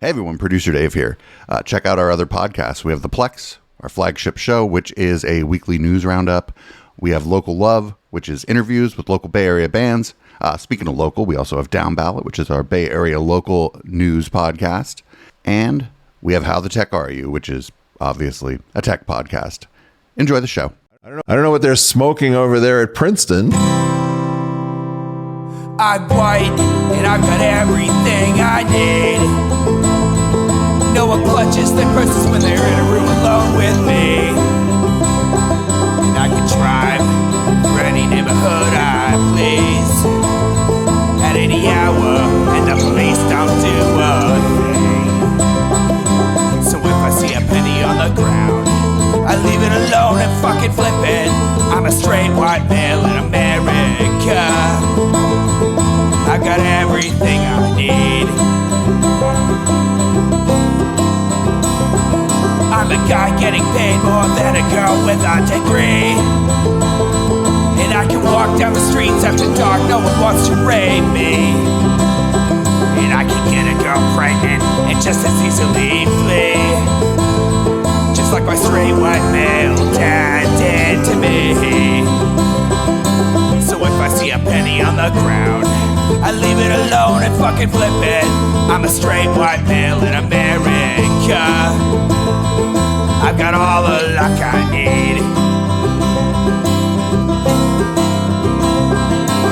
Hey everyone, Producer Dave here. Check out our other podcasts. We have The Plex, our flagship show, which is a weekly news roundup. We have Local Love, which is interviews with local Bay Area bands. Speaking of local, we also have Down Ballot, which is our Bay Area local news podcast. And we have How the Tech Are You, which is obviously a tech podcast. Enjoy the show. I don't know what they're smoking over there at Princeton. I'm white, and I've got everything I need. No one clutches their purses when they're in a room alone with me. And I can drive for any neighborhood I please at any hour, and the police don't do a thing. So if I see a penny on the ground, I leave it alone and fucking flip it. I'm a straight white male in America. I've got everything I need. I'm a guy getting paid more than a girl with a degree. And I can walk down the streets after dark, no one wants to rape me. And I can get a girl pregnant and just as easily flee. Just like my straight white male dad did to me. So if I see a penny on the ground, I leave it alone and fucking flip it. I'm a straight white male in America. I've got all the luck I need.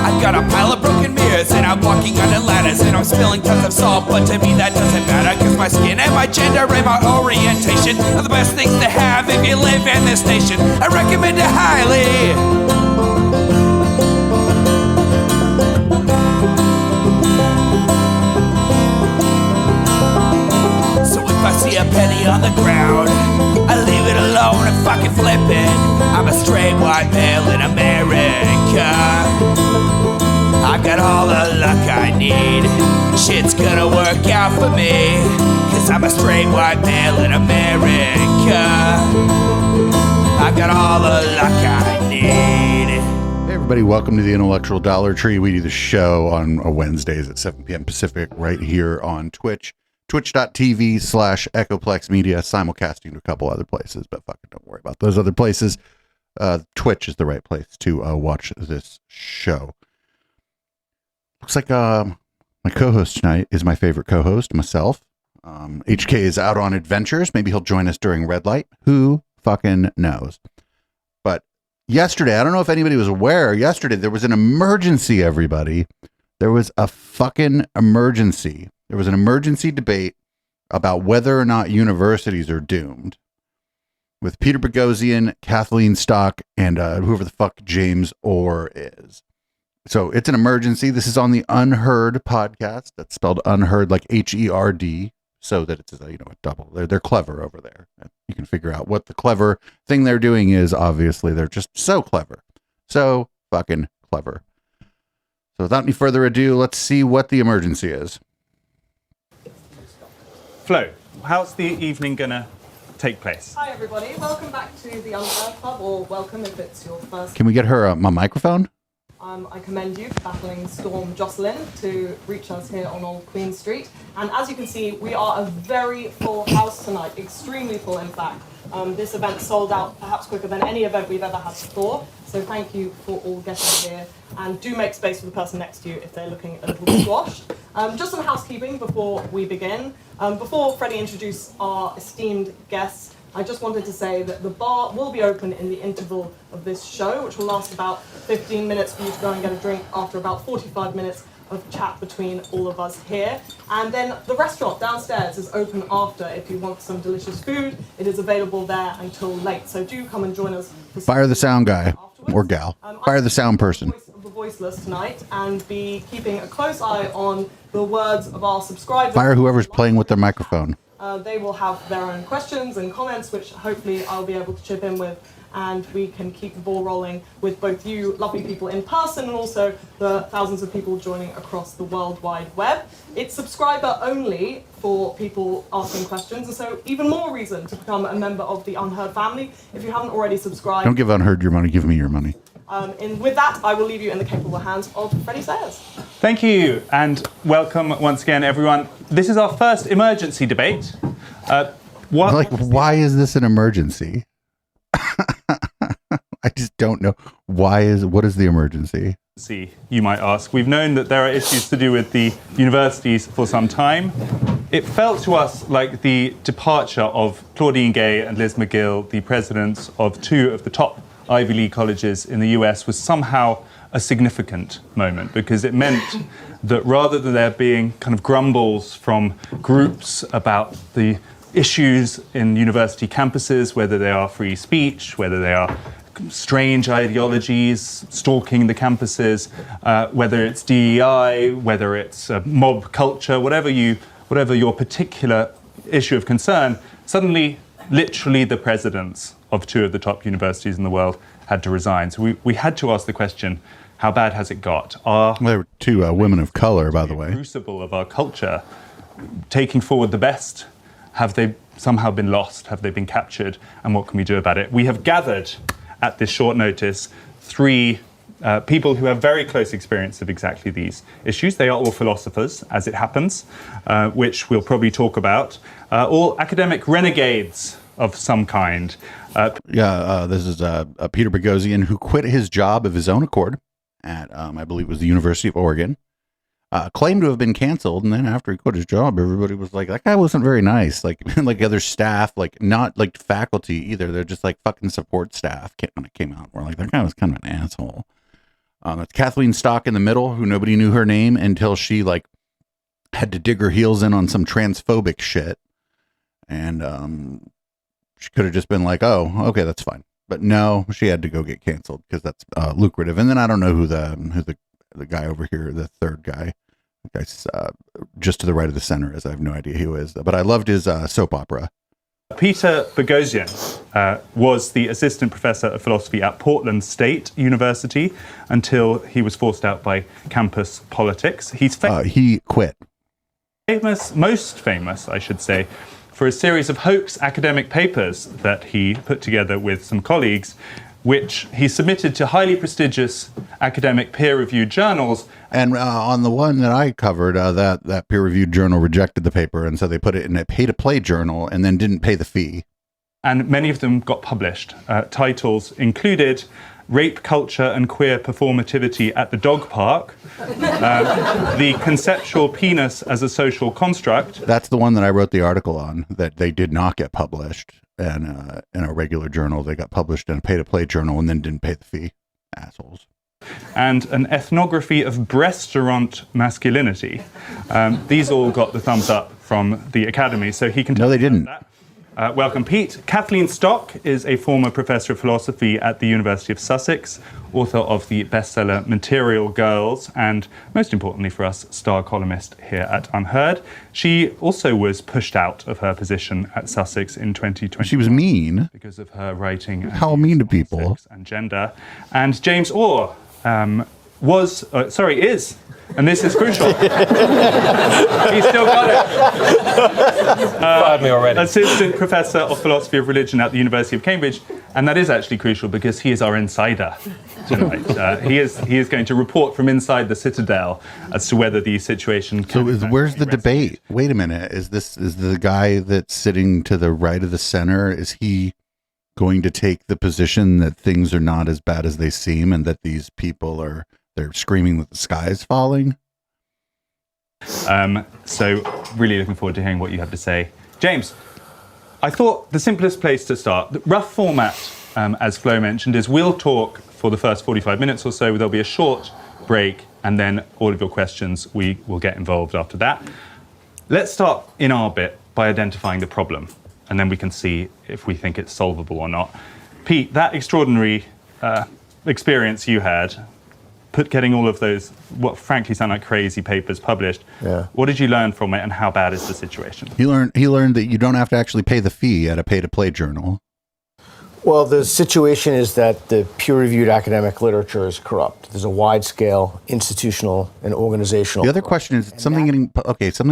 I've got a pile of broken mirrors and I'm walking under ladders and I'm spilling tons of salt, but to me that doesn't matter, cause my skin and my gender and my orientation are the best things to have if you live in this nation. I recommend it highly. If I see a penny on the ground, I leave it alone and fucking flip it. I'm a straight white male in America. I've got all the luck I need. Shit's gonna work out for me, cause I'm a straight white male in America. I've got all the luck I need. Hey everybody, welcome to the Intellectual Dollar Tree. We do the show on Wednesdays at 7 p.m. Pacific right here on Twitch. Twitch.tv/Echoplex Media, simulcasting to a couple other places, but fucking don't worry about those other places. Twitch is the right place to watch this show. Looks like my co-host tonight is my favorite co-host, myself. HK is out on adventures. Maybe he'll join us during Red Light. Who fucking knows? But yesterday, I don't know if anybody was aware, yesterday there was an emergency, everybody. There was a fucking emergency. There was an emergency debate about whether or not universities are doomed with Peter Boghossian, Kathleen Stock, and whoever the fuck James Orr is. So it's an emergency. This is on the UnHerd podcast. That's spelled UnHerd like HERD, so that it's a double. They're clever over there. You can figure out what the clever thing they're doing is. Obviously, they're just so clever, so fucking clever. So without any further ado, let's see what the emergency is. Flo, how's the evening gonna take place? Hi everybody, welcome back to the UnHerd Club, or welcome if it's your first. Can we get her my microphone? I commend you for battling Storm Jocelyn to reach us here on Old Queen Street. And as you can see, we are a very full house tonight, extremely full in fact. This event sold out perhaps quicker than any event we've ever had before. So thank you for all getting here. And do make space for the person next to you if they're looking a little squashed. Just some housekeeping before we begin. Before Freddie introduced our esteemed guests, I just wanted to say that the bar will be open in the interval of this show, which will last about 15 minutes for you to go and get a drink after about 45 minutes of chat between all of us here. And then the restaurant downstairs is open after if you want some delicious food. It is available there until late, so do come and join us. Fire the sound guy or gal. Fire the sound person. The voiceless tonight, and be keeping a close eye on the words of our subscribers. Fire whoever's playing with their microphone. They will have their own questions and comments, which hopefully I'll be able to chip in with, and we can keep the ball rolling with both you lovely people in person and also the thousands of people joining across the World Wide Web. It's subscriber only for people asking questions, and so even more reason to become a member of the UnHerd family if you haven't already subscribed. Don't give UnHerd your money, give me your money. And with that, I will leave you in the capable hands of Freddie Sayers. Thank you, and welcome once again, everyone. This is our first emergency debate. Why is this an emergency? I just don't know. What is the emergency? You might ask. We've known that there are issues to do with the universities for some time. It felt to us like the departure of Claudine Gay and Liz McGill, the presidents of two of the top Ivy League colleges in the US, was somehow a significant moment, because it meant that rather than there being kind of grumbles from groups about the issues in university campuses, whether they are free speech, whether they are strange ideologies stalking the campuses, whether it's DEI, whether it's mob culture, whatever your particular issue of concern, suddenly, literally the presidents of two of the top universities in the world had to resign. So we had to ask the question, how bad has it got? There were two women of color, by the way. Crucible of our culture, taking forward the best. Have they somehow been lost? Have they been captured? And what can we do about it? We have gathered at this short notice three people who have very close experience of exactly these issues. They are all philosophers, as it happens, which we'll probably talk about. All academic renegades of some kind. This is Peter Boghossian, who quit his job of his own accord at, I believe it was the University of Oregon. Claimed to have been canceled, and then after he quit his job, everybody was like, that guy wasn't very nice. Like other staff, like not like faculty either. They're just like fucking support staff when it came out. We're like, that guy was kind of an asshole. It's Kathleen Stock in the middle, who nobody knew her name until she like had to dig her heels in on some transphobic shit. And she could have just been like, oh, okay, that's fine. But no, she had to go get canceled because that's lucrative. And then I don't know who the guy over here, the third guy, guy's just to the right of the center is. I have no idea who is, but I loved his soap opera. Peter Boghossian was the assistant professor of philosophy at Portland State University until he was forced out by campus politics. He quit. Most famous, I should say, for a series of hoax academic papers that he put together with some colleagues, which he submitted to highly prestigious academic peer-reviewed journals. And on the one that I covered, that peer-reviewed journal rejected the paper, and so they put it in a pay-to-play journal and then didn't pay the fee. And many of them got published. Titles included Rape Culture and Queer Performativity at the Dog Park, The Conceptual Penis as a Social Construct. That's the one that I wrote the article on, that they did not get published. And in a regular journal, they got published in a pay-to-play journal and then didn't pay the fee. Assholes. And an ethnography of breastaurant masculinity. These all got the thumbs up from the Academy, so he can. No, they didn't. Welcome, Pete. Kathleen Stock is a former professor of philosophy at the University of Sussex, author of the bestseller Material Girls, and most importantly for us, star columnist here at UnHerd. She also was pushed out of her position at Sussex in 2020. She was mean because of her writing. How mean to people and gender. And James Orr is. And this is crucial. He's still got it. Fired me already. Assistant Professor of Philosophy of Religion at the University of Cambridge. And that is actually crucial because he is our insider tonight. He is going to report from inside the Citadel as to whether the situation can... So where's the debate? Wait a minute. Is the guy that's sitting to the right of the center, is he going to take the position that things are not as bad as they seem and that these people they're screaming that the sky is falling? So really looking forward to hearing what you have to say. James, I thought the simplest place to start, the rough format, as Flo mentioned, is we'll talk for the first 45 minutes or so. There'll be a short break, and then all of your questions, we will get involved after that. Let's start in our bit by identifying the problem, and then we can see if we think it's solvable or not. Pete, that extraordinary experience you had, getting all of those, what frankly sound like crazy papers published. Yeah. What did you learn from it, and how bad is the situation? He learned that you don't have to actually pay the fee at a pay-to-play journal. Well, the situation is that the peer-reviewed academic literature is corrupt. There's a wide-scale institutional and organizational. The other question is something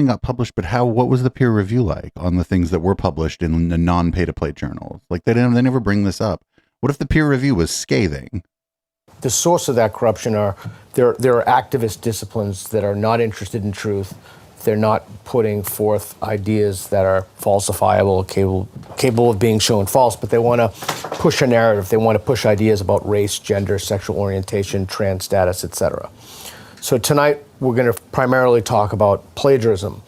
got published, but what was the peer review like on the things that were published in the non-pay-to-play journals? Like they never bring this up. What if the peer review was scathing? the source of that corruption are there are activist disciplines that are not interested in truth. They're not putting forth ideas that are falsifiable, capable of being shown false, but they want to push a narrative. They want to push ideas about race, gender, sexual orientation, trans status, etc. So tonight we're going to primarily talk about plagiarism.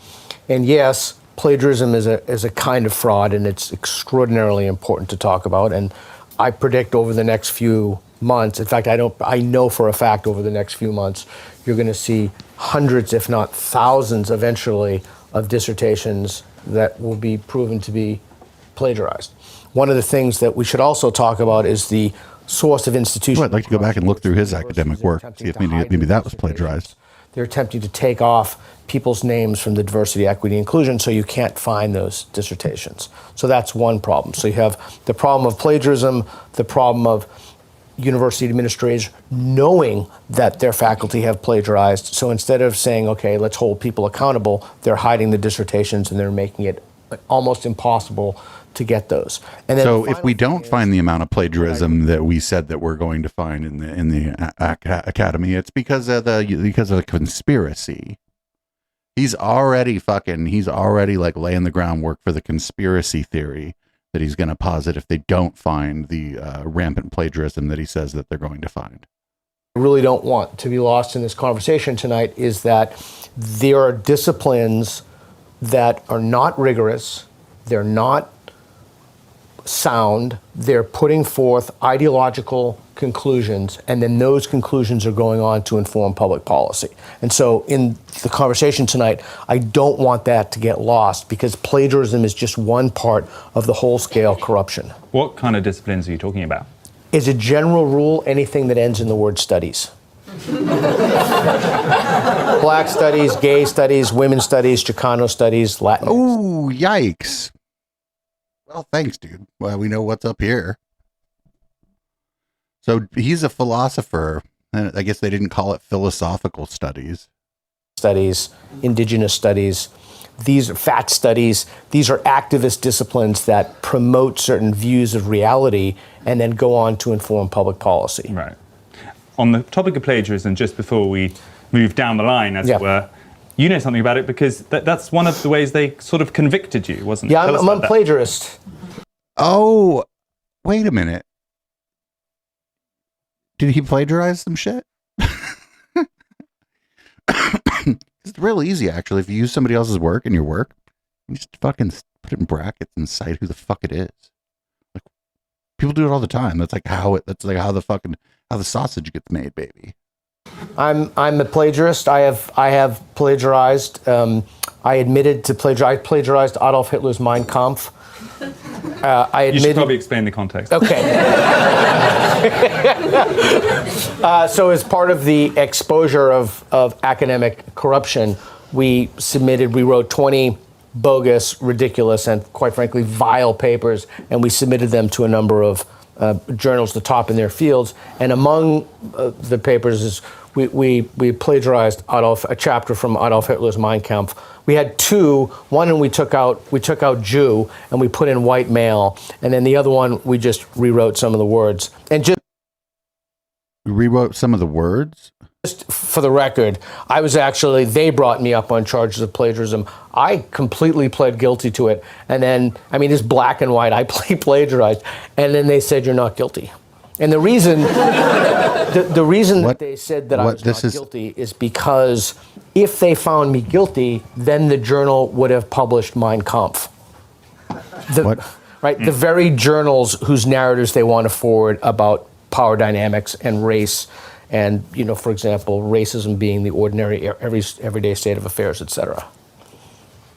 And yes, plagiarism is a kind of fraud, and it's extraordinarily important to talk about. And I predict over the next few months, in fact, I know for a fact over the next few months, you're going to see hundreds, if not thousands, eventually, of dissertations that will be proven to be plagiarized. One of the things that we should also talk about is the source of institutions. Well, I'd like to go back and look through his academic work, see if maybe that was plagiarized. They're attempting to take off people's names from the diversity, equity, inclusion, so you can't find those dissertations. So that's one problem. So you have the problem of plagiarism, the problem of university administrators knowing that their faculty have plagiarized. So instead of saying, okay, let's hold people accountable, they're hiding the dissertations and they're making it almost impossible to get those. And then so if we don't find the amount of plagiarism that we said that we're going to find in the academy, it's because of the conspiracy. He's already like laying the groundwork for the conspiracy theory that he's going to posit if they don't find the rampant plagiarism that he says that they're going to find. I really don't want to be lost in this conversation tonight is that there are disciplines that are not rigorous, they're not sound, they're putting forth ideological conclusions, and then those conclusions are going on to inform public policy. And so in the conversation tonight, I don't want that to get lost because plagiarism is just one part of the whole scale corruption. What kind of disciplines are you talking about? As a general rule, anything that ends in the word studies. Black studies, gay studies, women's studies, Chicano studies, Latin. Oh, yikes. Well, thanks, dude. Well, we know what's up here. So he's a philosopher, and I guess they didn't call it philosophical studies. Studies, indigenous studies, these are fact studies. These are activist disciplines that promote certain views of reality and then go on to inform public policy. Right. On the topic of plagiarism, just before we move down the line, as it were, you know something about it because that's one of the ways they sort of convicted you, wasn't it? Yeah, I'm a plagiarist. Oh, wait a minute. Did he plagiarize some shit? It's real easy, actually. If you use somebody else's work in your work, you just fucking put it in brackets and cite who the fuck it is. Like, people do it all the time. That's like how the sausage gets made, baby. I'm a plagiarist. I have plagiarized. I admitted to plagiarize. I plagiarized Adolf Hitler's Mein Kampf. You should probably explain the context. Okay. So as part of the exposure of academic corruption, we wrote 20 bogus, ridiculous, and quite frankly, vile papers, and we submitted them to a number of journals, the top in their fields. And among the papers is we plagiarized a chapter from Adolf Hitler's Mein Kampf. We had two. One, and we took out Jew and we put in white male, and then the other one we just rewrote some of the words. And just rewrote some of the words. Just for the record, they brought me up on charges of plagiarism. I completely pled guilty to it, and then it's black and white. I plagiarized, and then they said you're not guilty. And the reason that they said that I was not guilty is because if they found me guilty, then the journal would have published Mein Kampf. The very journals whose narratives they want to forward about power dynamics and race, and for example, racism being the ordinary, everyday state of affairs, etc.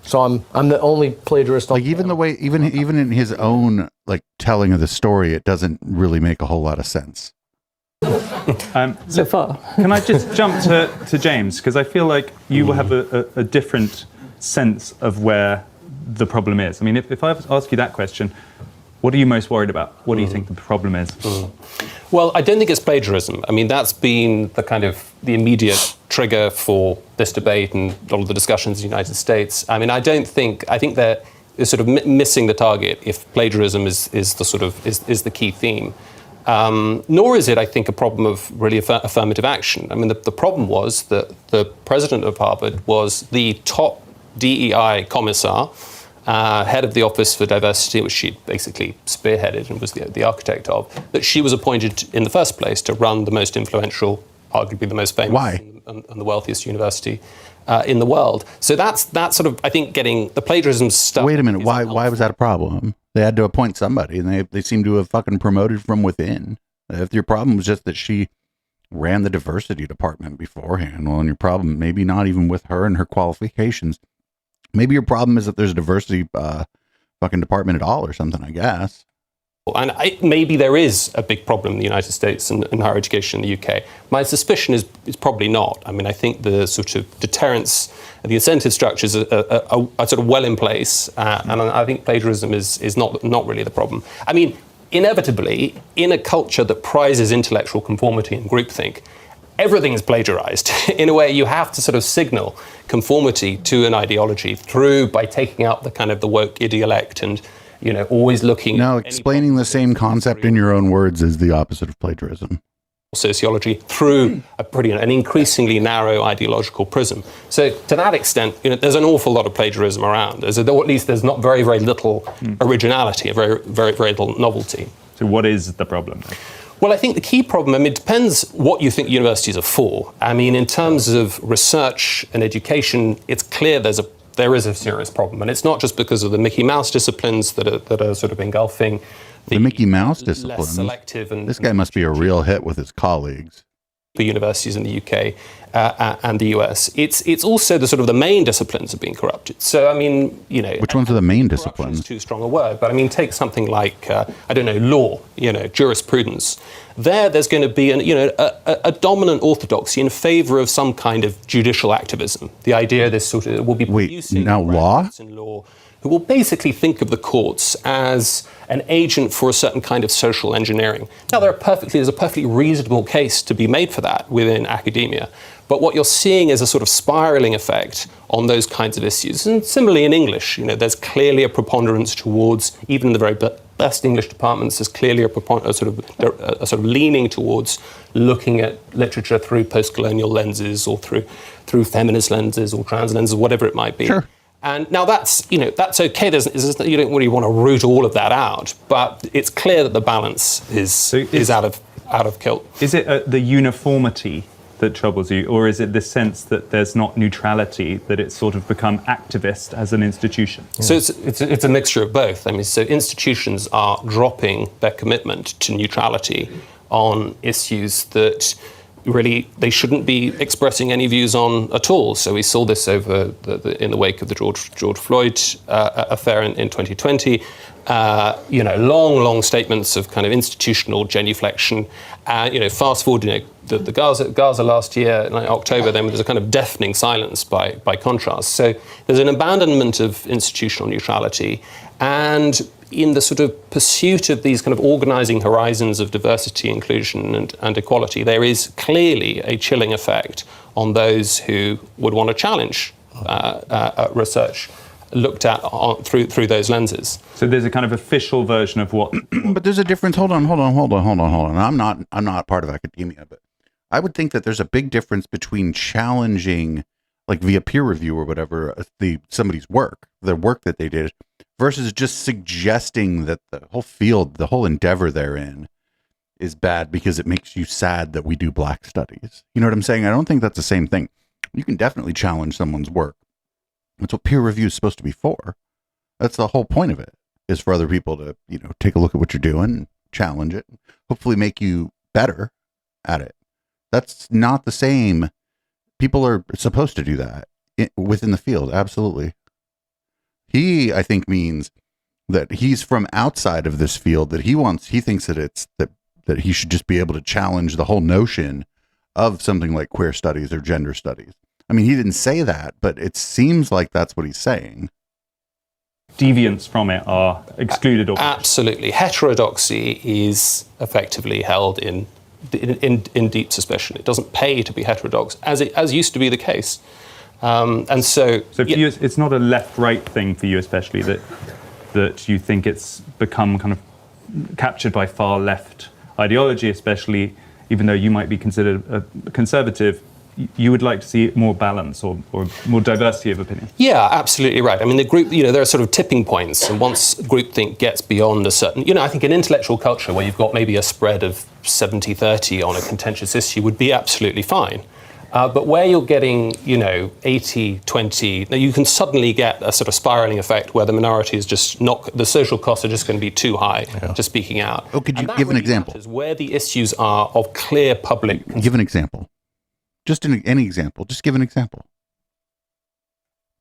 So I'm the only plagiarist. Like even the way, even in his own telling of the story, it doesn't really make a whole lot of sense. So far. Can I just jump to James? Because I feel like you will have a different sense of where the problem is. I mean, if I ask you that question, what are you most worried about? What do you think the problem is? Well, I don't think it's plagiarism. I mean, that's been the immediate trigger for this debate and all of the discussions in the United States. I mean, I think that is sort of missing the target if plagiarism is the key theme. Nor is it, I think, a problem of really affirmative action. I mean, the problem was that the president of Harvard was the top DEI commissar, head of the Office for Diversity, which she basically spearheaded and was the architect of, that she was appointed in the first place to run the most influential, arguably the most famous and the wealthiest university in the world. So that's sort of, I think, getting the plagiarism stuff. Wait a minute, why was that a problem? They had to appoint somebody, and they seem to have fucking promoted from within. If your problem was just that she ran the diversity department beforehand, well, and your problem maybe not even with her and her qualifications. Maybe your problem is that there's a diversity fucking department at all or something, I guess. And maybe there is a big problem in the United States and higher education in the UK. My suspicion is probably not. I mean, I think the sort of deterrence, the incentive structures are sort of well in place, and I think plagiarism is not really the problem. I mean, inevitably, in a culture that prizes intellectual conformity and groupthink, everything is plagiarized. In a way, you have to sort of signal conformity to an ideology by taking out the kind of the woke idiolect and, you know, always looking. No, explaining the same concept in your own words is the opposite of plagiarism. Sociology through an increasingly narrow ideological prism. So to that extent, you know, there's an awful lot of plagiarism around. Or at least there's not very, very little originality, very, very, very little novelty. So what is the problem then? Well, I think the key problem, I mean, it depends what you think universities are for. I mean, in terms of research and education, it's clear there is a serious problem. And it's not just because of the Mickey Mouse disciplines that are sort of engulfing the Mickey Mouse disciplines. Less selective this guy must be a real hit with his colleagues. The universities in the UK and the US. It's also the sort of the main disciplines are being corrupted. So, I mean, you know... Which ones are the main disciplines? Too strong a word, but I mean, take something like, law, you know, jurisprudence. There's going to be a dominant orthodoxy in favour of some kind of judicial activism. The idea this sort of will be producing... now law? In law who will basically think of the courts as an agent for a certain kind of social engineering. Now, there's a perfectly reasonable case to be made for that within academia. But what you're seeing is a sort of spiraling effect on those kinds of issues. And similarly in English, you know, there's clearly a preponderance towards, even in the very best English departments, there's clearly a sort of leaning towards looking at literature through post-colonial lenses or through feminist lenses or trans lenses, whatever it might be. Sure. And now that's okay. You don't really want to root all of that out, but it's clear that the balance is out of kilt. Is it the uniformity that troubles you, or is it the sense that there's not neutrality, that it's sort of become activist as an institution? So it's a mixture of both. I mean, so institutions are dropping their commitment to neutrality on issues that really they shouldn't be expressing any views on at all. So we saw this over in the wake of the George Floyd affair in 2020. Long statements of kind of institutional genuflection. Fast forward, the Gaza last year, in October, then there's a kind of deafening silence by contrast. So there's an abandonment of institutional neutrality, and in the sort of pursuit of these kind of organizing horizons of diversity, inclusion, and equality, there is clearly a chilling effect on those who would want to challenge research looked at through those lenses. So there's a kind of official version of what... But there's a difference. Hold on. I'm not part of academia, but I would think that there's a big difference between challenging, like via peer review or whatever, somebody's work, the work that they did, versus just suggesting that the whole field, the whole endeavor therein is bad because it makes you sad that we do black studies. You know what I'm saying? I don't think that's the same thing. You can definitely challenge someone's work. That's what peer review is supposed to be for. That's the whole point of it, is for other people to, take a look at what you're doing, challenge it, hopefully make you better at it. That's not the same. People are supposed to do that within the field. Absolutely. He, I think, means that he's from outside of this field, that he thinks that that he should just be able to challenge the whole notion of something like queer studies or gender studies. I mean, he didn't say that, but it seems like that's what he's saying. Deviants from it are excluded. Absolutely. Heterodoxy is effectively held in deep suspicion. It doesn't pay to be heterodox, as used to be the case. And so for you, it's not a left-right thing for you, especially that you think it's become kind of captured by far left ideology, especially even though you might be considered a conservative, you would like to see more balance or more diversity of opinion. Yeah, absolutely right. I mean, the group, there are sort of tipping points, and once groupthink gets beyond a certain, I think an intellectual culture where you've got maybe a spread of 70-30 on a contentious issue would be absolutely fine. But where you're getting, 80-20, you can suddenly get a sort of spiraling effect where the minority is just the social costs are just going to be too high to speaking out. Oh, could you give an example? Where the issues are of clear public concern. Give an example. Just any example. Just give an example.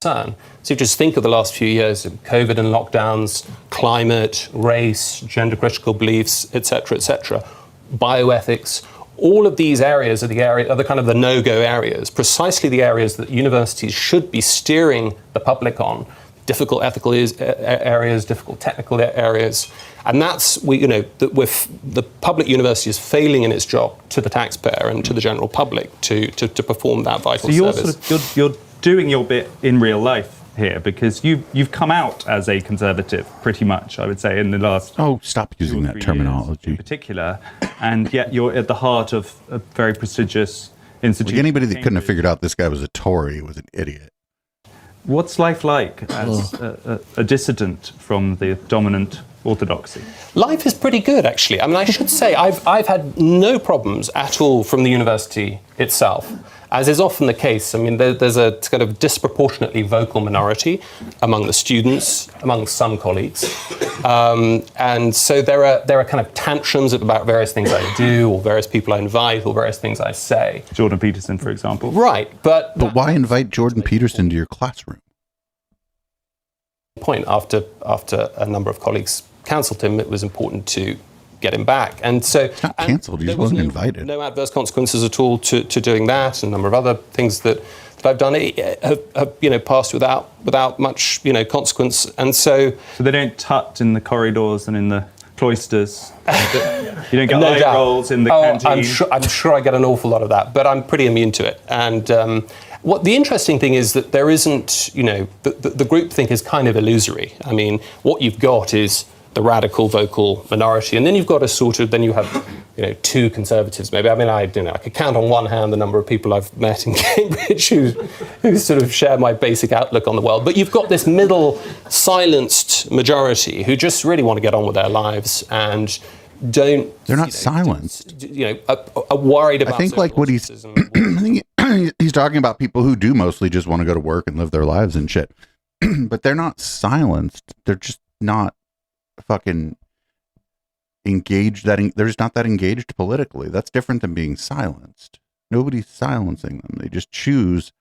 So just think of the last few years of COVID and lockdowns, climate, race, gender critical beliefs, etc., bioethics. All of these areas are the kind of the no-go areas, precisely the areas that universities should be steering the public on. Difficult ethical areas, difficult technical areas. And that's, the public university is failing in its job to the taxpayer and to the general public to perform that vital service. So you're doing your bit in real life here, because you've come out as a conservative pretty much, I would say, in the last stop using that terminology in particular, and yet you're at the heart of a very prestigious institution. Anybody that couldn't have figured out this guy was a Tory was an idiot. What's life like as a dissident from the dominant orthodoxy? Life is pretty good, actually. I mean, I should say I've had no problems at all from the university itself, as is often the case. I mean, there's a kind of disproportionately vocal minority among the students, among some colleagues, and so there are kind of tantrums about various things I do, or various people I invite, or various things I say. Jordan Peterson, for example. Right, but why invite Jordan Peterson to your classroom? Point after a number of colleagues cancelled him, it was important to get him back. And so it's not cancelled, he just wasn't invited. No adverse consequences at all to doing that, and a number of other things that I've done have passed without much consequence. And so they don't tut in the corridors and in the cloisters. You don't get no eye doubt. Rolls in the canteen. I'm sure I get an awful lot of that, but I'm pretty immune to it. And what the interesting thing is that there isn't, the groupthink is kind of illusory. I mean, what you've got is the radical vocal minority, and then you've got then you have, two conservatives maybe. I mean, I could count on one hand the number of people I've met in Cambridge who sort of share my basic outlook on the world. But you've got this middle silenced majority who just really want to get on with their lives and don't. They're not silenced. Are worried about. I think like what he's. I think he's talking about people who do mostly just want to go to work and live their lives and shit, but they're not silenced. They're just not fucking engaged. They're just not that engaged politically. That's different than being silenced. Nobody's silencing them. They just choose.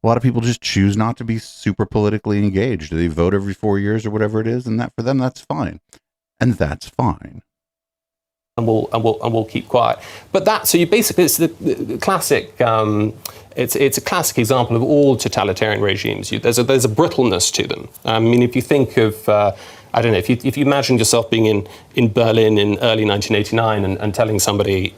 A lot of people just choose not to be super politically engaged. They vote every 4 years or whatever it is, and that for them that's fine, and that's fine. And we'll keep quiet. But so you basically, it's the classic. It's a classic example of all totalitarian regimes. There's a brittleness to them. I mean, if you think of, I don't know, if you imagined yourself being in Berlin in early 1989 and telling somebody,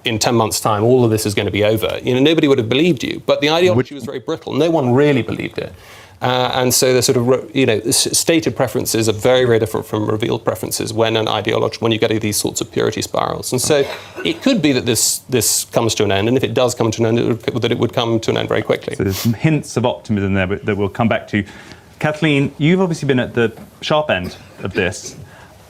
in 10 months' time, all of this is going to be over, nobody would have believed you. But the ideology was very brittle. No one really believed it. And so the sort of, stated preferences are very, very different from revealed preferences when you get these sorts of purity spirals. And so it could be that this comes to an end, and if it does come to an end, that it would come to an end very quickly. So there's some hints of optimism there that we'll come back to. Kathleen, you've obviously been at the sharp end of this.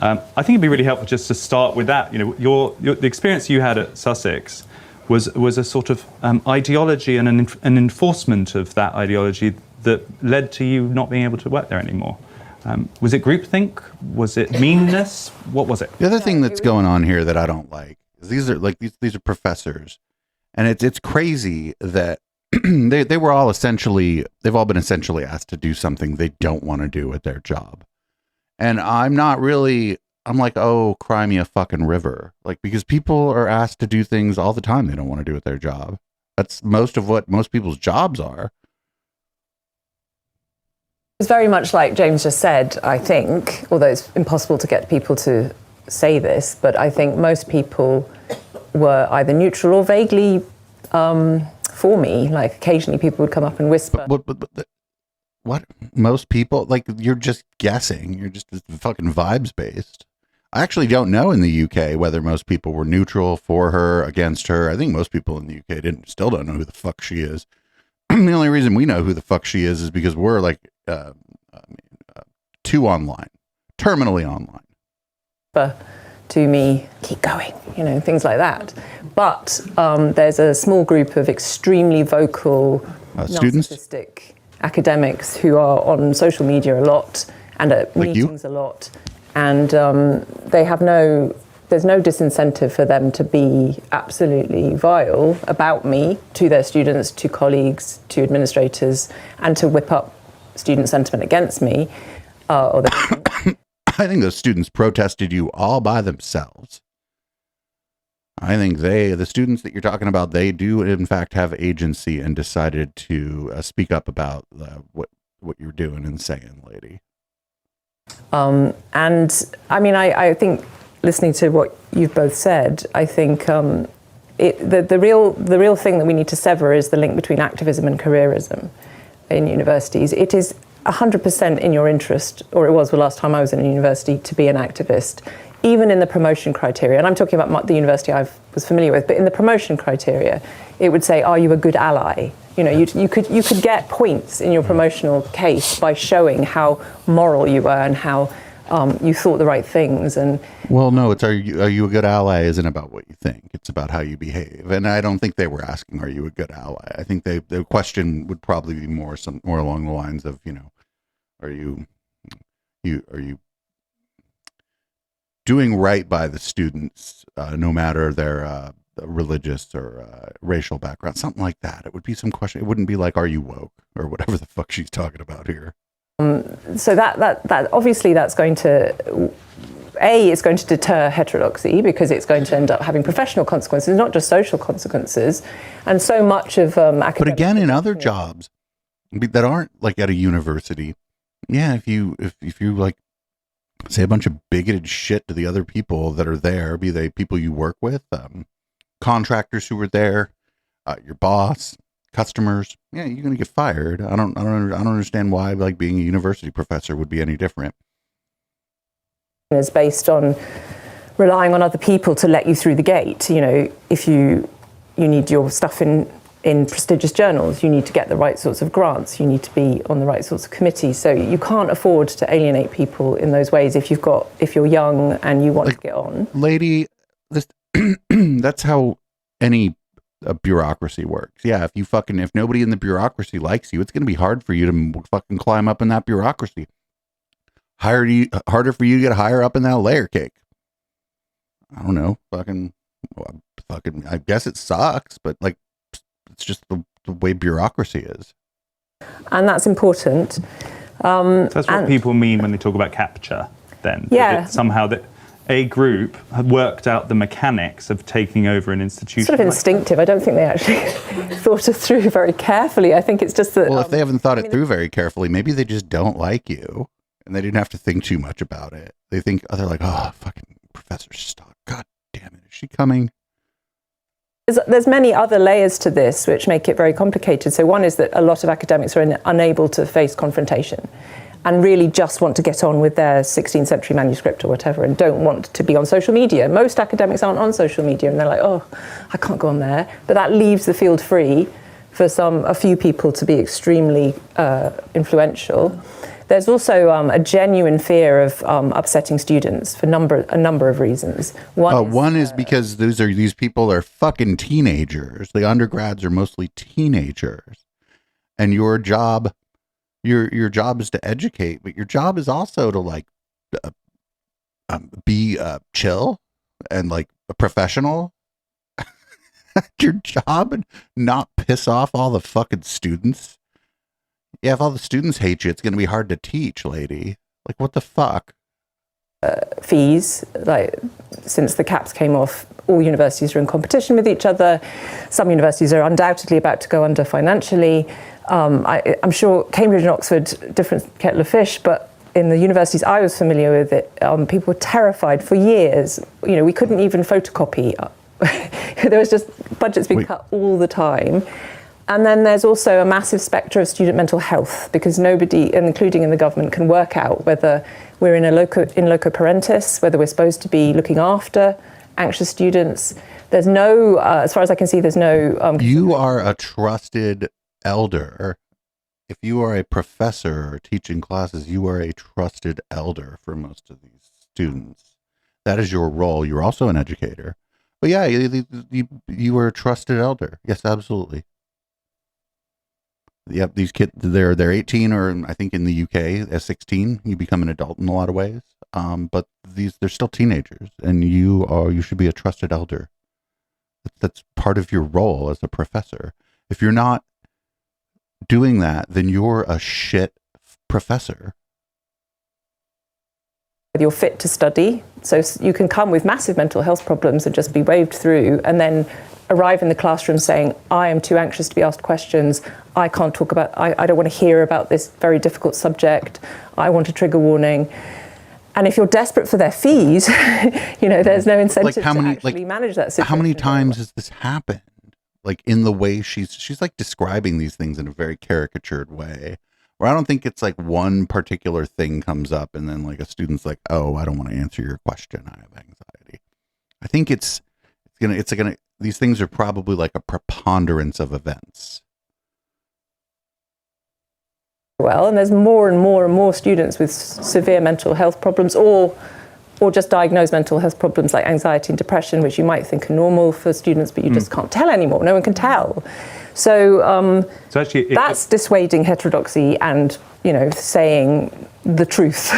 I think it'd be really helpful just to start with that. The experience you had at Sussex was a sort of ideology and an enforcement of that ideology that led to you not being able to work there anymore. Was it groupthink? Was it meanness? What was it? The other thing that's going on here that I don't like is these are professors, and it's crazy that they've all been essentially asked to do something they don't want to do at their job. And I'm like, oh, cry me a fucking river. Like, because people are asked to do things all the time they don't want to do at their job. That's most of what most people's jobs are. It's very much like James just said, I think, although it's impossible to get people to say this, but I think most people were either neutral or vaguely for me. Like, occasionally people would come up and whisper. What? Most people? Like, you're just guessing. You're just fucking vibes based. I actually don't know in the UK whether most people were neutral, for her, against her. I think most people in the UK still don't know who the fuck she is. The only reason we know who the fuck she is because we're like too online, terminally online. To me, keep going, things like that. But there's a small group of extremely vocal, students, narcissistic academics who are on social media a lot and at like meetings a lot. And there's no disincentive for them to be absolutely vile about me to their students, to colleagues, to administrators, and to whip up student sentiment against me. I think those students protested you all by themselves. I think the students that you're talking about, they do in fact have agency and decided to speak up about what you're doing and saying, lady. And I mean, I think listening to what you've both said, I think the real thing that we need to sever is the link between activism and careerism in universities. It is 100% in your interest, or it was the last time I was in a university, to be an activist, even in the promotion criteria. And I'm talking about the university I was familiar with, but in the promotion criteria, it would say, are you a good ally? You could get points in your promotional case by showing how moral you were and how you thought the right things. And well, no, it's are you a good ally isn't about what you think. It's about how you behave. And I don't think they were asking, are you a good ally? I think the question would probably be more along the lines of, are you doing right by the students, no matter their religious or racial background, something like that. It would be some question. It wouldn't be like, are you woke or whatever the fuck she's talking about here. So that obviously that's going to, it's going to deter heterodoxy because it's going to end up having professional consequences, not just social consequences. And so much of academic. But again, in other jobs that aren't like at a university, yeah, if you like say a bunch of bigoted shit to the other people that are there, be they people you work with, contractors who were there, your boss, customers, yeah, you're gonna get fired. I don't understand why like being a university professor would be any different. Is based on relying on other people to let you through the gate. If you need your stuff in prestigious journals, you need to get the right sorts of grants, you need to be on the right sorts of committees. So you can't afford to alienate people in those ways if you're young and you want to get on. Lady, that's how any bureaucracy works. Yeah, if nobody in the bureaucracy likes you, it's going to be hard for you to fucking climb up in that bureaucracy. Harder for you to get higher up in that layer cake. I don't know, fucking, I guess it sucks, but like, it's just the way bureaucracy is. And that's important. That's what people mean when they talk about capture, then. Yeah. Somehow that a group had worked out the mechanics of taking over an institution. Sort of instinctive. I don't think they actually thought it through very carefully. I think it's just that... Well, if they haven't thought it through very carefully, maybe they just don't like you. And they didn't have to think too much about it. They think, they're like, oh, fucking Professor Stock. God damn it. Is she coming? There's many other layers to this which make it very complicated. So one is that a lot of academics are unable to face confrontation and really just want to get on with their 16th century manuscript or whatever and don't want to be on social media. Most academics aren't on social media and they're like, oh, I can't go on there. But that leaves the field free for a few people to be extremely influential. There's also a genuine fear of upsetting students for a number of reasons. One is because these people are fucking teenagers. The undergrads are mostly teenagers, and your job is to educate, but your job is also to like be chill and like a professional. Your job and not piss off all the fucking students. Yeah, if all the students hate you, it's going to be hard to teach, lady. Like, what the fuck? Fees, like, since the caps came off, all universities are in competition with each other. Some universities are undoubtedly about to go under financially. I'm sure Cambridge and Oxford, different kettle of fish, but in the universities I was familiar with, people were terrified for years. We couldn't even photocopy. There was just budgets being cut all the time. And then there's also a massive spectre of student mental health, because nobody, including in the government, can work out whether we're in loco parentis, whether we're supposed to be looking after anxious students. There's no, as far as I can see, there's no... you are a trusted elder. If you are a professor teaching classes, you are a trusted elder for most of these students. That is your role. You're also an educator. But yeah, you are a trusted elder. Yes, absolutely. Yep, these kids, they're 18, or I think in the UK, at 16, you become an adult in a lot of ways. But they're still teenagers, and you should be a trusted elder. That's part of your role as a professor. If you're not doing that, then you're a shit professor. You're fit to study, so you can come with massive mental health problems and just be waved through, and then arrive in the classroom saying, I am too anxious to be asked questions, I can't talk about, I don't want to hear about this very difficult subject, I want a trigger warning. And if you're desperate for their fees, there's no incentive to actually manage that situation. How many times has this happened? Like, in the way she's like describing these things in a very caricatured way, where I don't think it's like one particular thing comes up and then like a student's like, oh, I don't want to answer your question, I have anxiety. I think it's gonna these things are probably like a preponderance of events. Well, and there's more and more and more students with severe mental health problems, or just diagnosed mental health problems like anxiety and depression, which you might think are normal for students, but you just can't tell anymore. No one can tell. So actually, that's dissuading heterodoxy and, saying the truth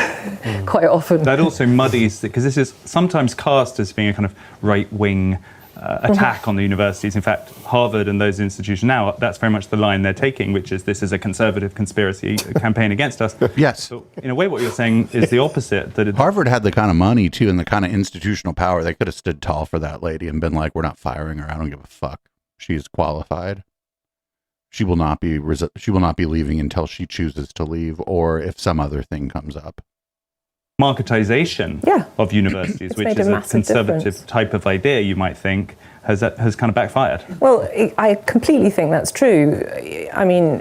quite often. That also muddies, because this is sometimes cast as being a kind of right-wing attack on the universities. In fact, Harvard and those institutions now, that's very much the line they're taking, which is this is a conservative conspiracy campaign against us. Yes. So in a way, what you're saying is the opposite. That Harvard had the kind of money, too, and the kind of institutional power. They could have stood tall for that lady and been like, we're not firing her. I don't give a fuck. She's qualified. She will not be leaving until she chooses to leave, or if some other thing comes up. Marketization of universities, which is a conservative type of idea, you might think, has kind of backfired. Well, I completely think that's true. I mean,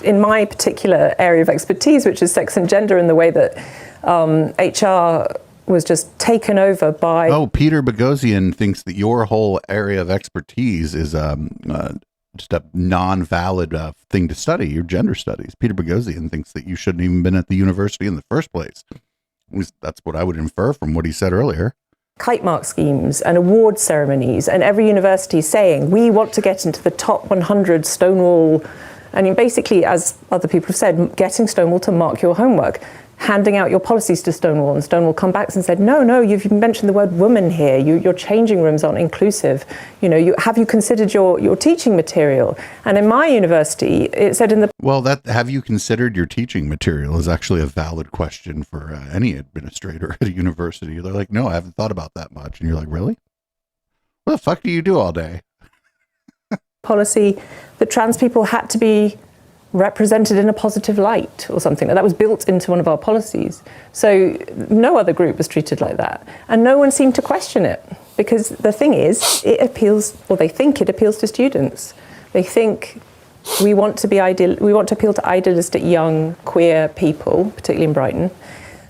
in my particular area of expertise, which is sex and gender, in the way that HR was just taken over by... Oh, Peter Boghossian thinks that your whole area of expertise is just a non-valid thing to study, your gender studies. Peter Boghossian thinks that you shouldn't even been at the university in the first place. At least that's what I would infer from what he said earlier. Kite mark schemes and award ceremonies, and every university saying, we want to get into the top 100 Stonewall. And basically, as other people have said, getting Stonewall to mark your homework, handing out your policies to Stonewall, and Stonewall come back and said, no, you've mentioned the word woman here. Your changing rooms aren't inclusive. Have you considered your teaching material? And in my university, it said in the... Well, have you considered your teaching material is actually a valid question for any administrator at a university. They're like, no, I haven't thought about that much. And you're like, really? What the fuck do you do all day? Policy that trans people had to be represented in a positive light or something. That was built into one of our policies. So no other group was treated like that. And no one seemed to question it, because the thing is, they think it appeals to students. They think we want to appeal to idealistic young queer people, particularly in Brighton.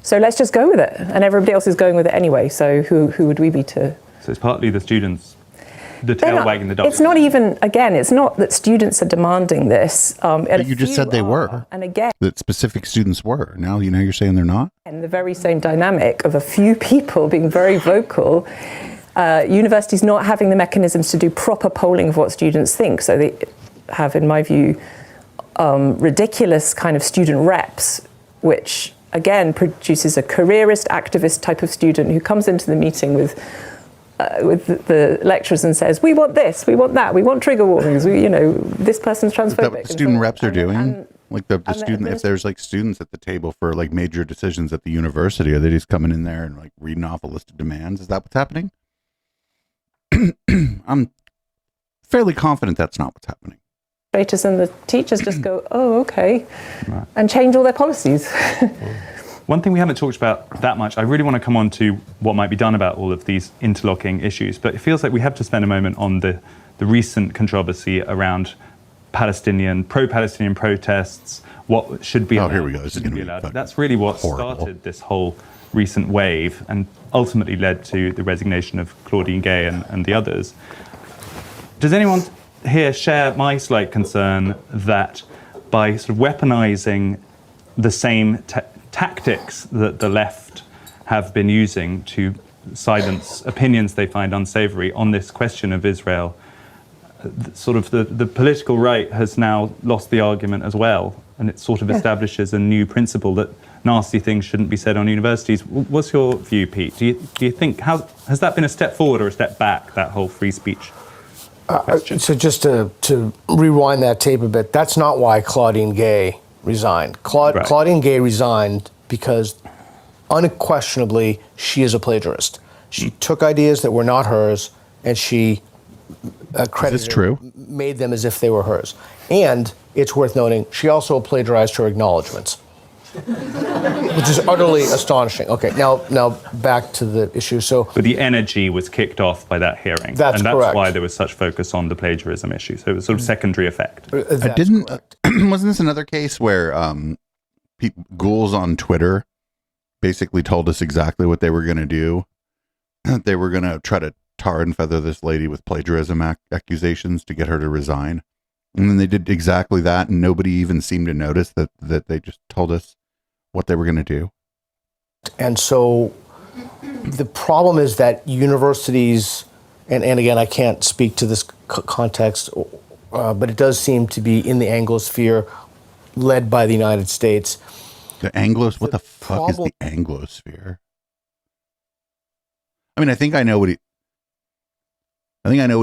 So let's just go with it. And everybody else is going with it anyway. So who would we be to... So it's partly the students, the tail wagging the dog. It's not even, again, it's not that students are demanding this. But you just said they were. And again, that specific students were. Now you're saying they're not? And the very same dynamic of a few people being very vocal, universities not having the mechanisms to do proper polling of what students think. So they have, in my view, ridiculous kind of student reps, which again produces a careerist activist type of student who comes into the meeting with the lecturers and says, we want this, we want that, we want trigger warnings, this person's transphobic. Is that what the student reps are doing? Like the student, if there's like students at the table for like major decisions at the university, are they just coming in there and like reading off a list of demands? Is that what's happening? I'm fairly confident that's not what's happening. And the teachers just go, oh, okay, right, and change all their policies. One thing we haven't talked about that much, I really want to come on to what might be done about all of these interlocking issues, but it feels like we have to spend a moment on the recent controversy around pro-Palestinian protests, what should be Oh, allowed, here we go. This is shouldn't gonna be be allowed. fucking That's really what horrible. started this whole recent wave and ultimately led to the resignation of Claudine Gay and the others. Does anyone here share my slight concern that by sort of weaponizing the same tactics that the left have been using to silence opinions they find unsavory on this question of Israel, sort of the political right has now lost the argument as well, and it sort of establishes a new principle that nasty things shouldn't be said on universities. What's your view, Pete? Do you think, has that been a step forward or a step back, that whole free speech question? So just to rewind that tape a bit, that's not why Claudine Gay resigned. Right. Claudine Gay resigned because unquestionably she is a plagiarist. She took ideas that were not hers and she Is this true? made them as if they were hers. And it's worth noting, she also plagiarized her acknowledgments, which is utterly astonishing. Okay, now back to the issue. So, But the energy was kicked off by that hearing. That's and that's correct. why there was such focus on the plagiarism issue. So it was sort of secondary effect. that's I didn't. correct. Wasn't this another case where ghouls on Twitter basically told us exactly what they were going to do? They were going to try to tar and feather this lady with plagiarism accusations to get her to resign, and then they did exactly that, and nobody even seemed to notice that they just told us what they were going to do. And so the problem is that universities, and again, I can't speak to this context, but it does seem to be in the Anglosphere led by the United States. What the fuck is the Anglosphere? I mean, I think I know what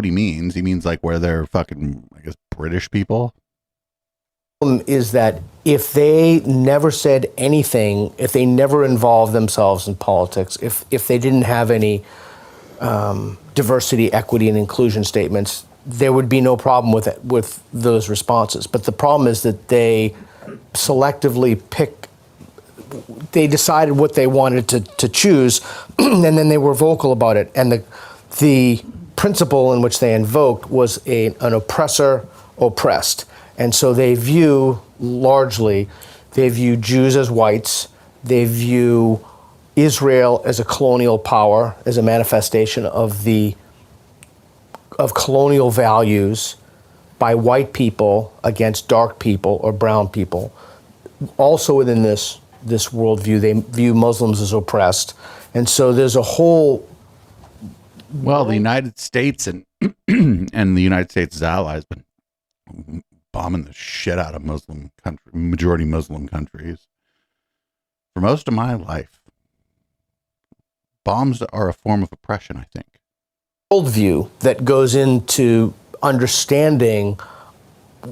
he means. He means like where they're fucking, I guess, British people. Is that if they never said anything, if they never involved themselves in politics, if they didn't have any diversity, equity, and inclusion statements, there would be no problem with those responses. But the problem is that they selectively they decided what they wanted to choose, and then they were vocal about it. And the principle in which they invoked was an oppressor oppressed. And so they view Jews as whites. They view Israel as a colonial power, as a manifestation of colonial values by white people against dark people or brown people. Also within this worldview, they view Muslims as oppressed. And so there's a whole... Well, the United States and and the United States' allies been bombing the shit out of majority Muslim countries for most of my life. Bombs are a form of oppression, I think. Worldview that goes into understanding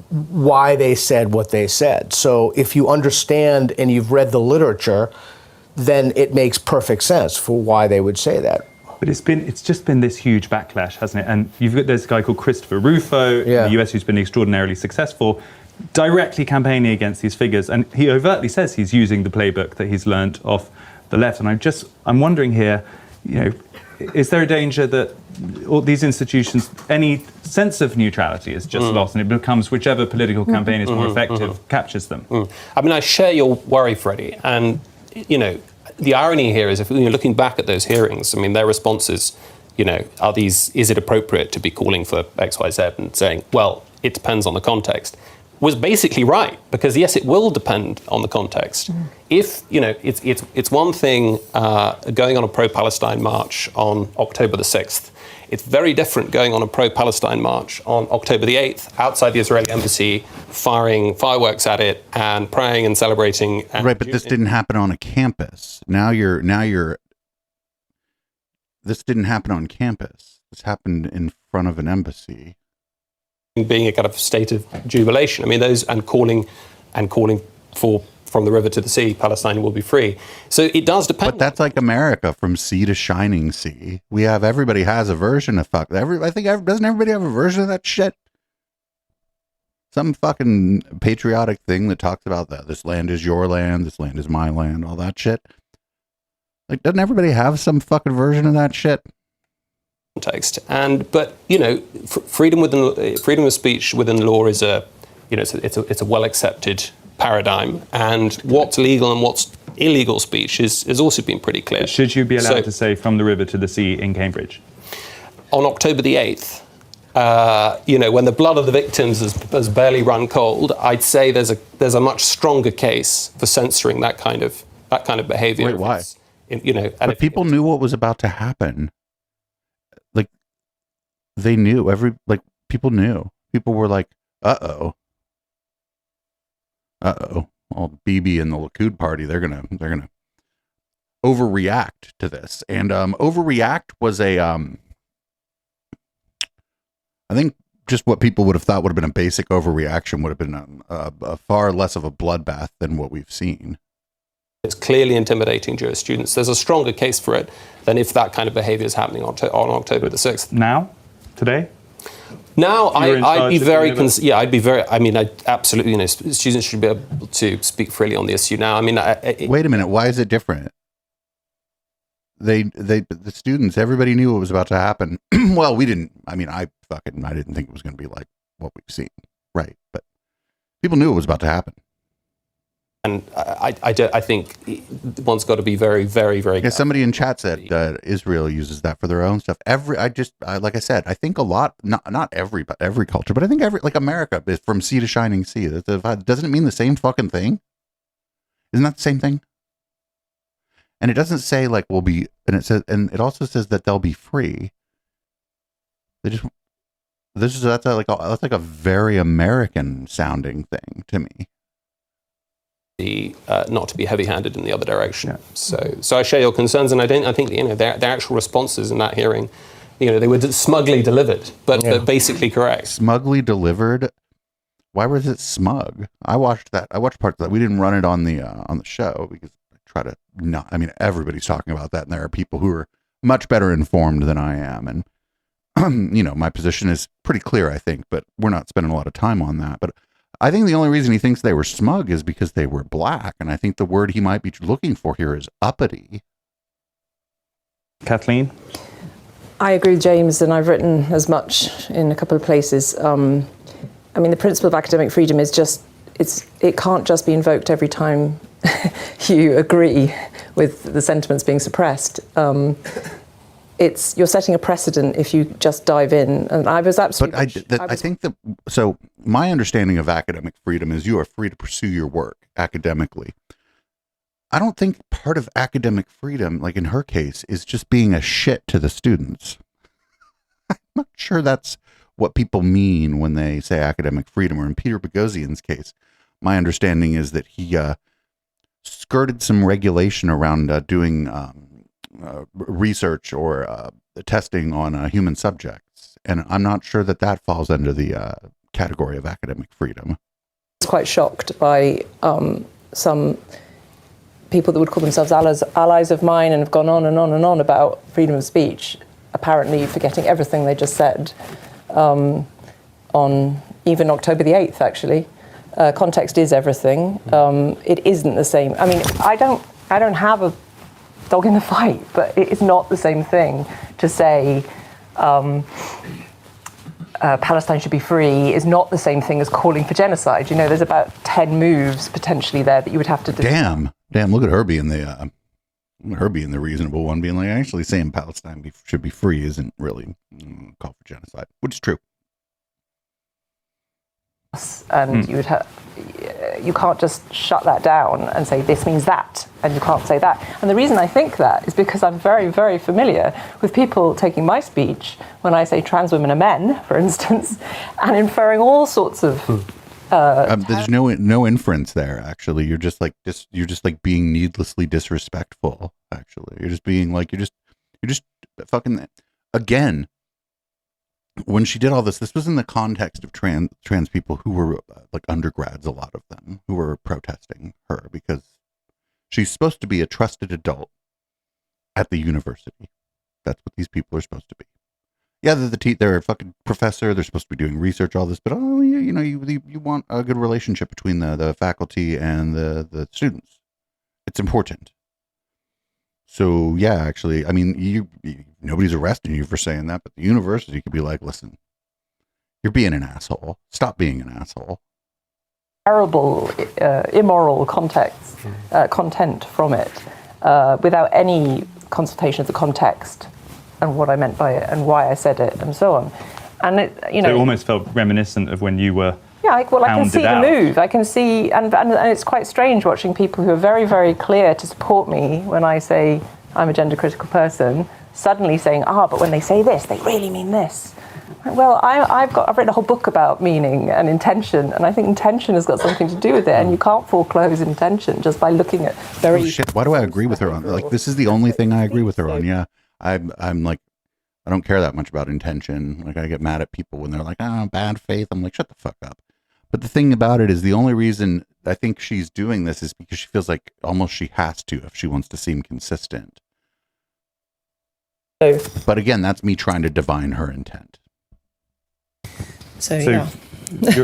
why they said what they said. So if you understand and you've read the literature, then it makes perfect sense for why they would say that. But it's just been this huge backlash, hasn't it? And you've got this guy called Christopher Rufo in the US who's been extraordinarily successful, directly campaigning against these figures. And he overtly says he's using the playbook that he's learned off the left. And I'm wondering here, is there a danger that all these institutions, any sense of neutrality is just lost and it becomes whichever political campaign is more effective captures them? I mean, I share your worry, Freddie. And, the irony here is if you're looking back at those hearings, I mean, their responses, is it appropriate to be calling for X, Y, Z and saying, well, it depends on the context, was basically right, because yes, it will depend on the context. If, it's one thing going on a pro-Palestine march on October the 6th. It's very different going on a pro-Palestine march on October the 8th outside the Israeli embassy, firing fireworks at it and praying and celebrating. Right, but this didn't happen on a campus. This didn't happen on campus. This happened in front of an embassy. Being a kind of state of jubilation. I mean, calling for from the river to the sea, Palestine will be free. So it does depend. But that's like America, from sea to shining sea. Everybody has a version of doesn't everybody have a version of that shit? Some fucking patriotic thing that talks about that this land is your land, this land is my land, all that shit. Like, doesn't everybody have some fucking version of that shit? Context. But freedom of speech within the law is a it's a well accepted paradigm, and what's legal and what's illegal speech is also been pretty clear. Should you be allowed to say from the river to the sea in Cambridge? On October the 8th, when the blood of the victims has barely run cold, I'd say there's a much stronger case for censoring that kind of behaviour. Wait, why? But people knew what was about to happen. Like, they knew. People knew. People were like, uh-oh. Well, BB and the Likud party, they're gonna overreact to this. And overreact was I think just what people would have thought would have been a basic overreaction would have been a far less of a bloodbath than what we've seen. It's clearly intimidating Jewish students. There's a stronger case for it than if that kind of behavior is happening on October the 6th. Now? Today? Now, I'd be very, I absolutely, students should be able to speak freely on the issue now. Wait a minute, why is it different? The students, everybody knew what was about to happen. Well, we didn't, I didn't think it was going to be like what we've seen, right? But people knew it was about to happen. And I think one's got to be very, very, very. Yeah, somebody in chat said Israel uses that for their own stuff. Like I said, I think a lot, not every, but every culture, but I think like America is from sea to shining sea. Doesn't it mean the same fucking thing? Isn't that the same thing? And it doesn't say like we'll be, and it also says that they'll be free. That's like a very American sounding thing to me. Not to be heavy-handed in the other direction. Yeah. So I share your concerns, and I think their actual responses in that hearing, they were smugly delivered, but basically correct. Smugly delivered. Why was it smug? I watched parts of that. We didn't run it on the show because I try to not. I mean, everybody's talking about that, and there are people who are much better informed than I am, and my position is pretty clear, I think, but we're not spending a lot of time on that. But I think the only reason he thinks they were smug is because they were black, and I think the word he might be looking for here is uppity. Kathleen? I agree with James, and I've written as much in a couple of places. The principle of academic freedom is it can't just be invoked every time you agree with the sentiments being suppressed. You're setting a precedent if you just dive in, and I was absolutely. So my understanding of academic freedom is you are free to pursue your work academically. I don't think part of academic freedom, like in her case, is just being a shit to the students. I'm not sure that's what people mean when they say academic freedom. Or in Peter Boghossian's case, my understanding is that he skirted some regulation around doing research or testing on human subjects, and I'm not sure that falls under the category of academic freedom. I was quite shocked by some people that would call themselves allies of mine and have gone on and on and on about freedom of speech, apparently forgetting everything they just said on even October the 8th, actually. Context is everything. It isn't the same. I don't have a dog in the fight, but it is not the same thing to say Palestine should be free is not the same thing as calling for genocide. There's about 10 moves potentially there that you would have to do. Damn, look at her being the reasonable one, being like, actually saying Palestine should be free isn't really call for genocide, which is true. And you can't just shut that down and say this means that, and you can't say that. And the reason I think that is because I'm very, very familiar with people taking my speech when I say trans women are men, for instance, and inferring all sorts of. There's no inference there. Actually, you're just being needlessly disrespectful. Actually, you're just fucking again. When she did all this was in the context of trans people who were like undergrads, a lot of them, who were protesting her because she's supposed to be a trusted adult at the university. That's what these people are supposed to be. Yeah, they're a fucking professor. They're supposed to be doing research, all this, but you want a good relationship between the faculty and the students. It's important. So yeah, actually, nobody's arresting you for saying that, but the university could be like, listen, you're being an asshole. Stop being an asshole. terrible, immoral content from it, without any consultation of the context and what I meant by it and why I said it and so on. And So it almost felt reminiscent of when you were. Yeah, I can see the move. I can see, and it's quite strange watching people who are very, very clear to support me when I say I'm a gender critical person, suddenly saying, but when they say this, they really mean this. Well, I've written a whole book about meaning and intention, and I think intention has got something to do with it, and you can't foreclose intention just by looking at very... Oh, shit, why do I agree with her on? Like, this is the only thing I agree with her on, yeah. I'm like, I don't care that much about intention. Like, I get mad at people when they're like, bad faith. I'm like, shut the fuck up. But the thing about it is the only reason I think she's doing this is because she feels like almost she has to if she wants to seem consistent. But again, that's me trying to divine her intent. So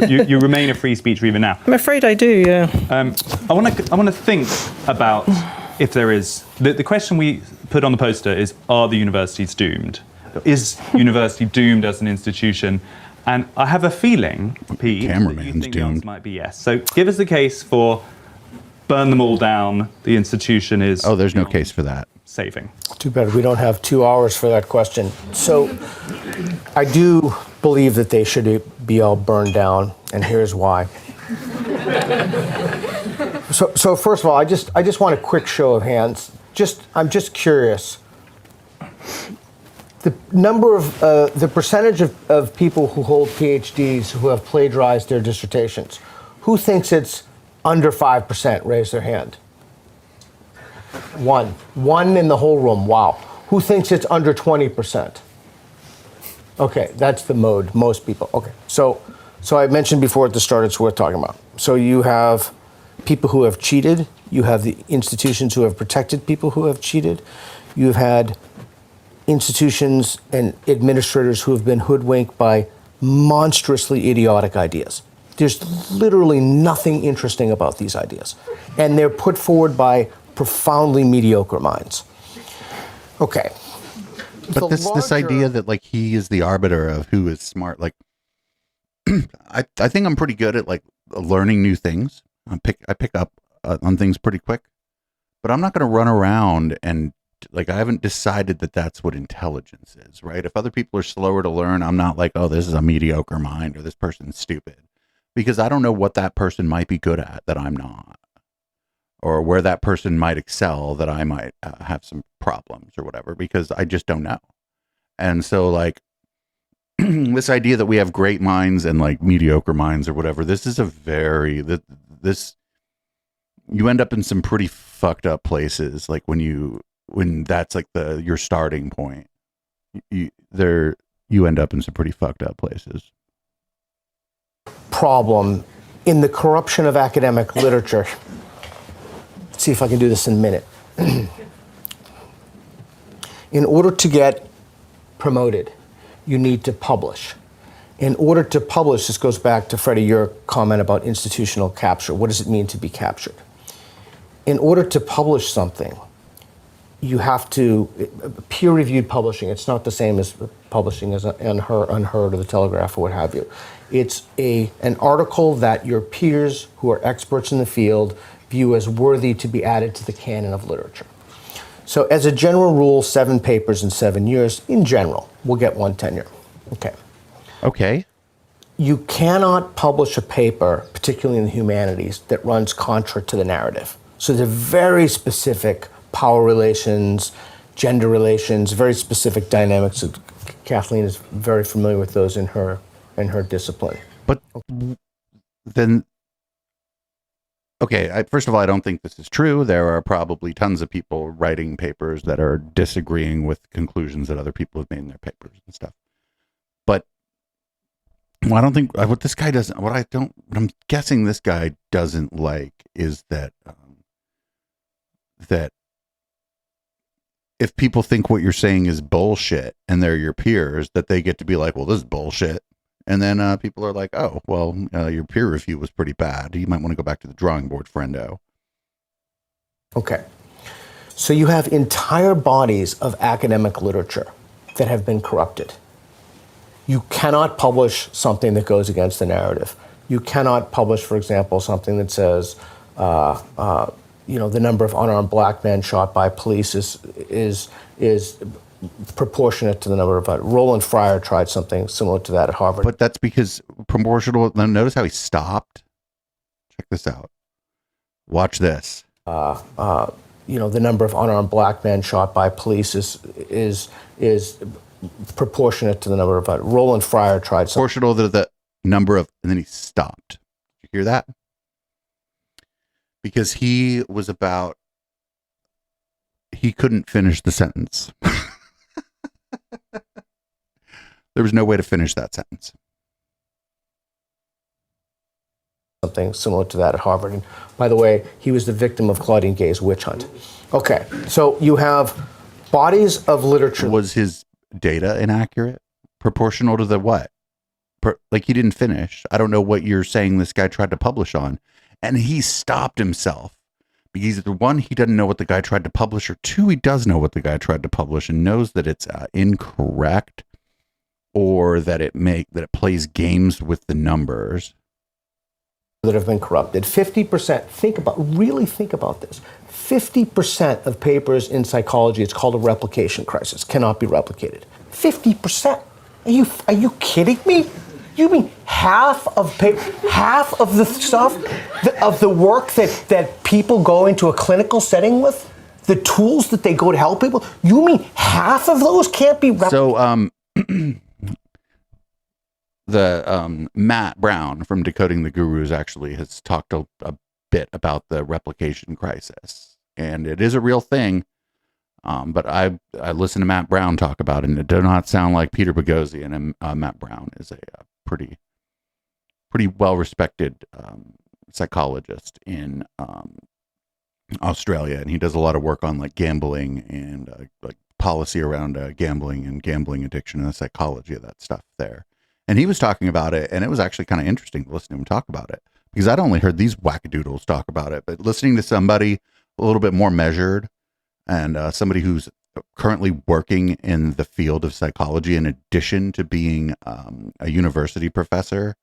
you remain a free speech reader now. I'm afraid I do, yeah. I want to think about if there is... The question we put on the poster is, are the universities doomed? Is university doomed as an institution? And I have a feeling, Pete, that you think the answer might be yes. So give us the case for burn them all down, the institution is... Oh, there's no case for that. Saving. Too bad we don't have 2 hours for that question. So I do believe that they should be all burned down, and here's why. So first of all, I just want a quick show of hands. I'm just curious. The number of the percentage of people who hold PhDs who have plagiarized their dissertations, who thinks it's under 5%? Raise their hand. One in the whole room. Wow. Who thinks it's under 20%? Okay, that's the mode. Most people. Okay, so I mentioned before at the start, it's worth talking about. So you have people who have cheated. You have the institutions who have protected people who have cheated. You've had institutions and administrators who have been hoodwinked by monstrously idiotic ideas. There's literally nothing interesting about these ideas. And they're put forward by profoundly mediocre minds. Okay. But this idea that like he is the arbiter of who is smart, like I think I'm pretty good at like learning new things. I pick up on things pretty quick, but I'm not going to run around and like, I haven't decided that that's what intelligence is, right? If other people are slower to learn, I'm not like, oh, this is a mediocre mind or this person's stupid, because I don't know what that person might be good at that I'm not, or where that person might excel that I might have some problems or whatever, because I just don't know. And so like this idea that we have great minds and like mediocre minds or whatever, this is you end up in some pretty fucked up places. Like when that's like your starting point, you end up in some pretty fucked up places. Problem in the corruption of academic literature. Let's see if I can do this in a minute. In order to get promoted, you need to publish. In order to publish, this goes back to Freddie, your comment about institutional capture. What does it mean to be captured? In order to publish something, you have to, peer-reviewed publishing, it's not the same as publishing as UnHerd or the Telegraph or what have you. It's an article that your peers who are experts in the field view as worthy to be added to the canon of literature. So as a general rule, 7 papers in 7 years, in general, will get 1 tenure. Okay. You cannot publish a paper, particularly in the humanities, that runs contrary to the narrative. So they're very specific power relations, gender relations, very specific dynamics. Kathleen is very familiar with those in her discipline. But then, okay, first of all, I don't think this is true. There are probably tons of people writing papers that are disagreeing with conclusions that other people have made in their papers and stuff. But I don't think what this guy doesn't. What I'm guessing this guy doesn't like is that if people think what you're saying is bullshit and they're your peers, that they get to be like, well, this is bullshit. And then people are like, oh, well, your peer review was pretty bad. You might want to go back to the drawing board, friendo. Okay. So you have entire bodies of academic literature that have been corrupted. You cannot publish something that goes against the narrative. You cannot publish, for example, something that says, the number of unarmed black men shot by police is proportionate to the number of. Roland Fryer tried something similar to that at Harvard. But that's because proportional. Now notice how he stopped. Check this out. Watch this. The number of unarmed black men shot by police is proportionate to the number of. Roland Fryer tried something. Proportional to the number of, and then he stopped. Did you hear that? Because he couldn't finish the sentence. There was no way to finish that sentence. Something similar to that at Harvard. And by the way, he was the victim of Claudine Gay's witch hunt. Okay, so you have bodies of literature. Was his data inaccurate? Proportional to the what? Like he didn't finish. I don't know what you're saying this guy tried to publish on. And he stopped himself because either one, he doesn't know what the guy tried to publish, or two, he does know what the guy tried to publish and knows that it's incorrect, or that it plays games with the numbers that have been corrupted. 50%, really think about this. 50% of papers in psychology, it's called a replication crisis, cannot be replicated. 50%. Are you kidding me? You mean half of the stuff, of the work that people go into a clinical setting with, the tools that they go to help people, you mean half of those can't be replicated? So, the Matt Brown from Decoding the Gurus actually has talked a bit about the replication crisis, and it is a real thing. But I listened to Matt Brown talk about it, and it does not sound like Peter Boghossian. And Matt Brown is a pretty well-respected psychologist in Australia, and he does a lot of work on like gambling and like policy around gambling and gambling addiction and the psychology of that stuff there. And he was talking about it, and it was actually kind of interesting to listen to him talk about it, because I'd only heard these wackadoodles talk about it, but listening to somebody a little bit more measured, and somebody who's currently working in the field of psychology in addition to being a university professor,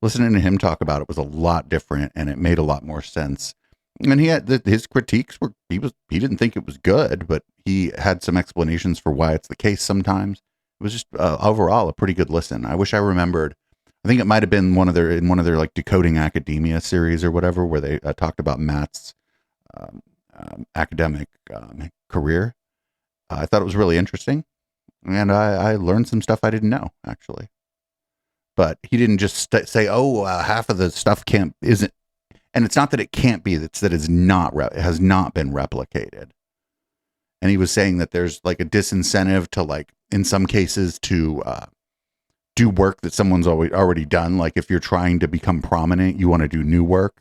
listening to him talk about it was a lot different, and it made a lot more sense. And he had his critiques were, he didn't think it was good, but he had some explanations for why it's the case sometimes. It was just overall a pretty good listen. I wish I remembered. I think it might have been one of their like Decoding Academia series or whatever, where they talked about Matt's academic career. I thought it was really interesting, and I learned some stuff I didn't know, actually. But he didn't just say, half of the stuff isn't, and it's not that it can't be, it's that it has not been replicated. And he was saying that there's like a disincentive to, like, in some cases, to do work that someone's already done. Like if you're trying to become prominent, you want to do new work.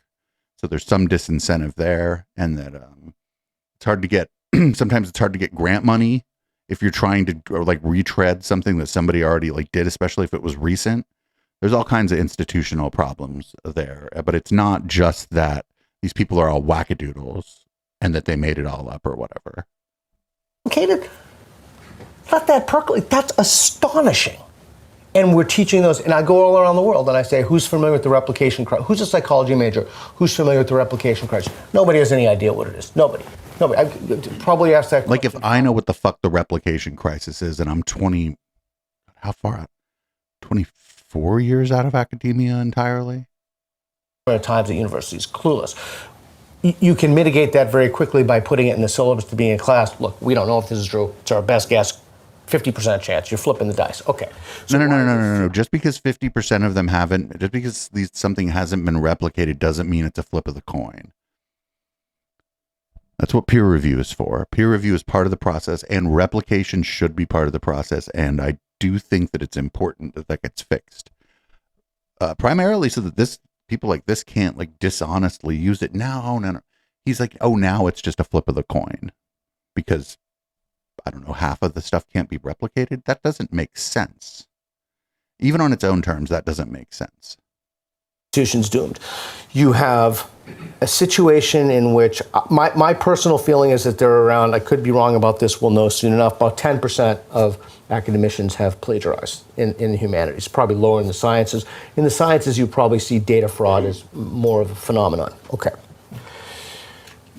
So there's some disincentive there, and that it's hard to get. Sometimes it's hard to get grant money if you're trying to like retread something that somebody already like did, especially if it was recent. There's all kinds of institutional problems there, but it's not just that these people are all wackadoodles and that they made it all up or whatever. Okay, let that percolate. That's astonishing. And we're teaching those, and I go all around the world and I say, who's familiar with the replication crisis? Who's a psychology major? Who's familiar with the replication crisis? Nobody has any idea what it is. Nobody. I probably asked that question. Like if I know what the fuck the replication crisis is, and I'm 20, how far out? 24 years out of academia entirely? At times at universities, clueless. You can mitigate that very quickly by putting it in the syllabus to be in class. Look, we don't know if this is true. It's our best guess. 50% chance. You're flipping the dice. Okay. So no. Just because 50% of them haven't, just because something hasn't been replicated doesn't mean it's a flip of the coin. That's what peer review is for. Peer review is part of the process, and replication should be part of the process. And I do think that it's important that that gets fixed. Primarily so that people like this can't like dishonestly use it. No. He's like, now it's just a flip of the coin because, I don't know, half of the stuff can't be replicated. That doesn't make sense. Even on its own terms, that doesn't make sense. institution's doomed. You have a situation in which my personal feeling is that there are around, I could be wrong about this, we'll know soon enough, about 10% of academicians have plagiarized in the humanities, probably lower in the sciences. In the sciences, you probably see data fraud as more of a phenomenon. Okay.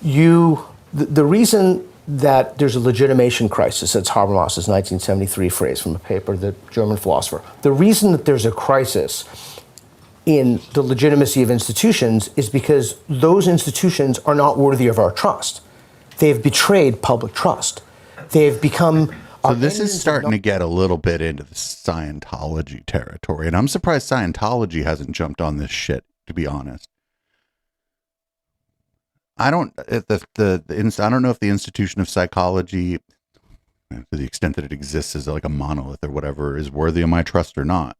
The reason that there's a legitimation crisis, that's Habermas's 1973 phrase from a paper, the German philosopher. The reason that there's a crisis in the legitimacy of institutions is because those institutions are not worthy of our trust. They've betrayed public trust. They've become... So this is starting to get a little bit into the Scientology territory, and I'm surprised Scientology hasn't jumped on this shit, to be honest. I don't know if the institution of psychology, to the extent that it exists as like a monolith or whatever, is worthy of my trust or not.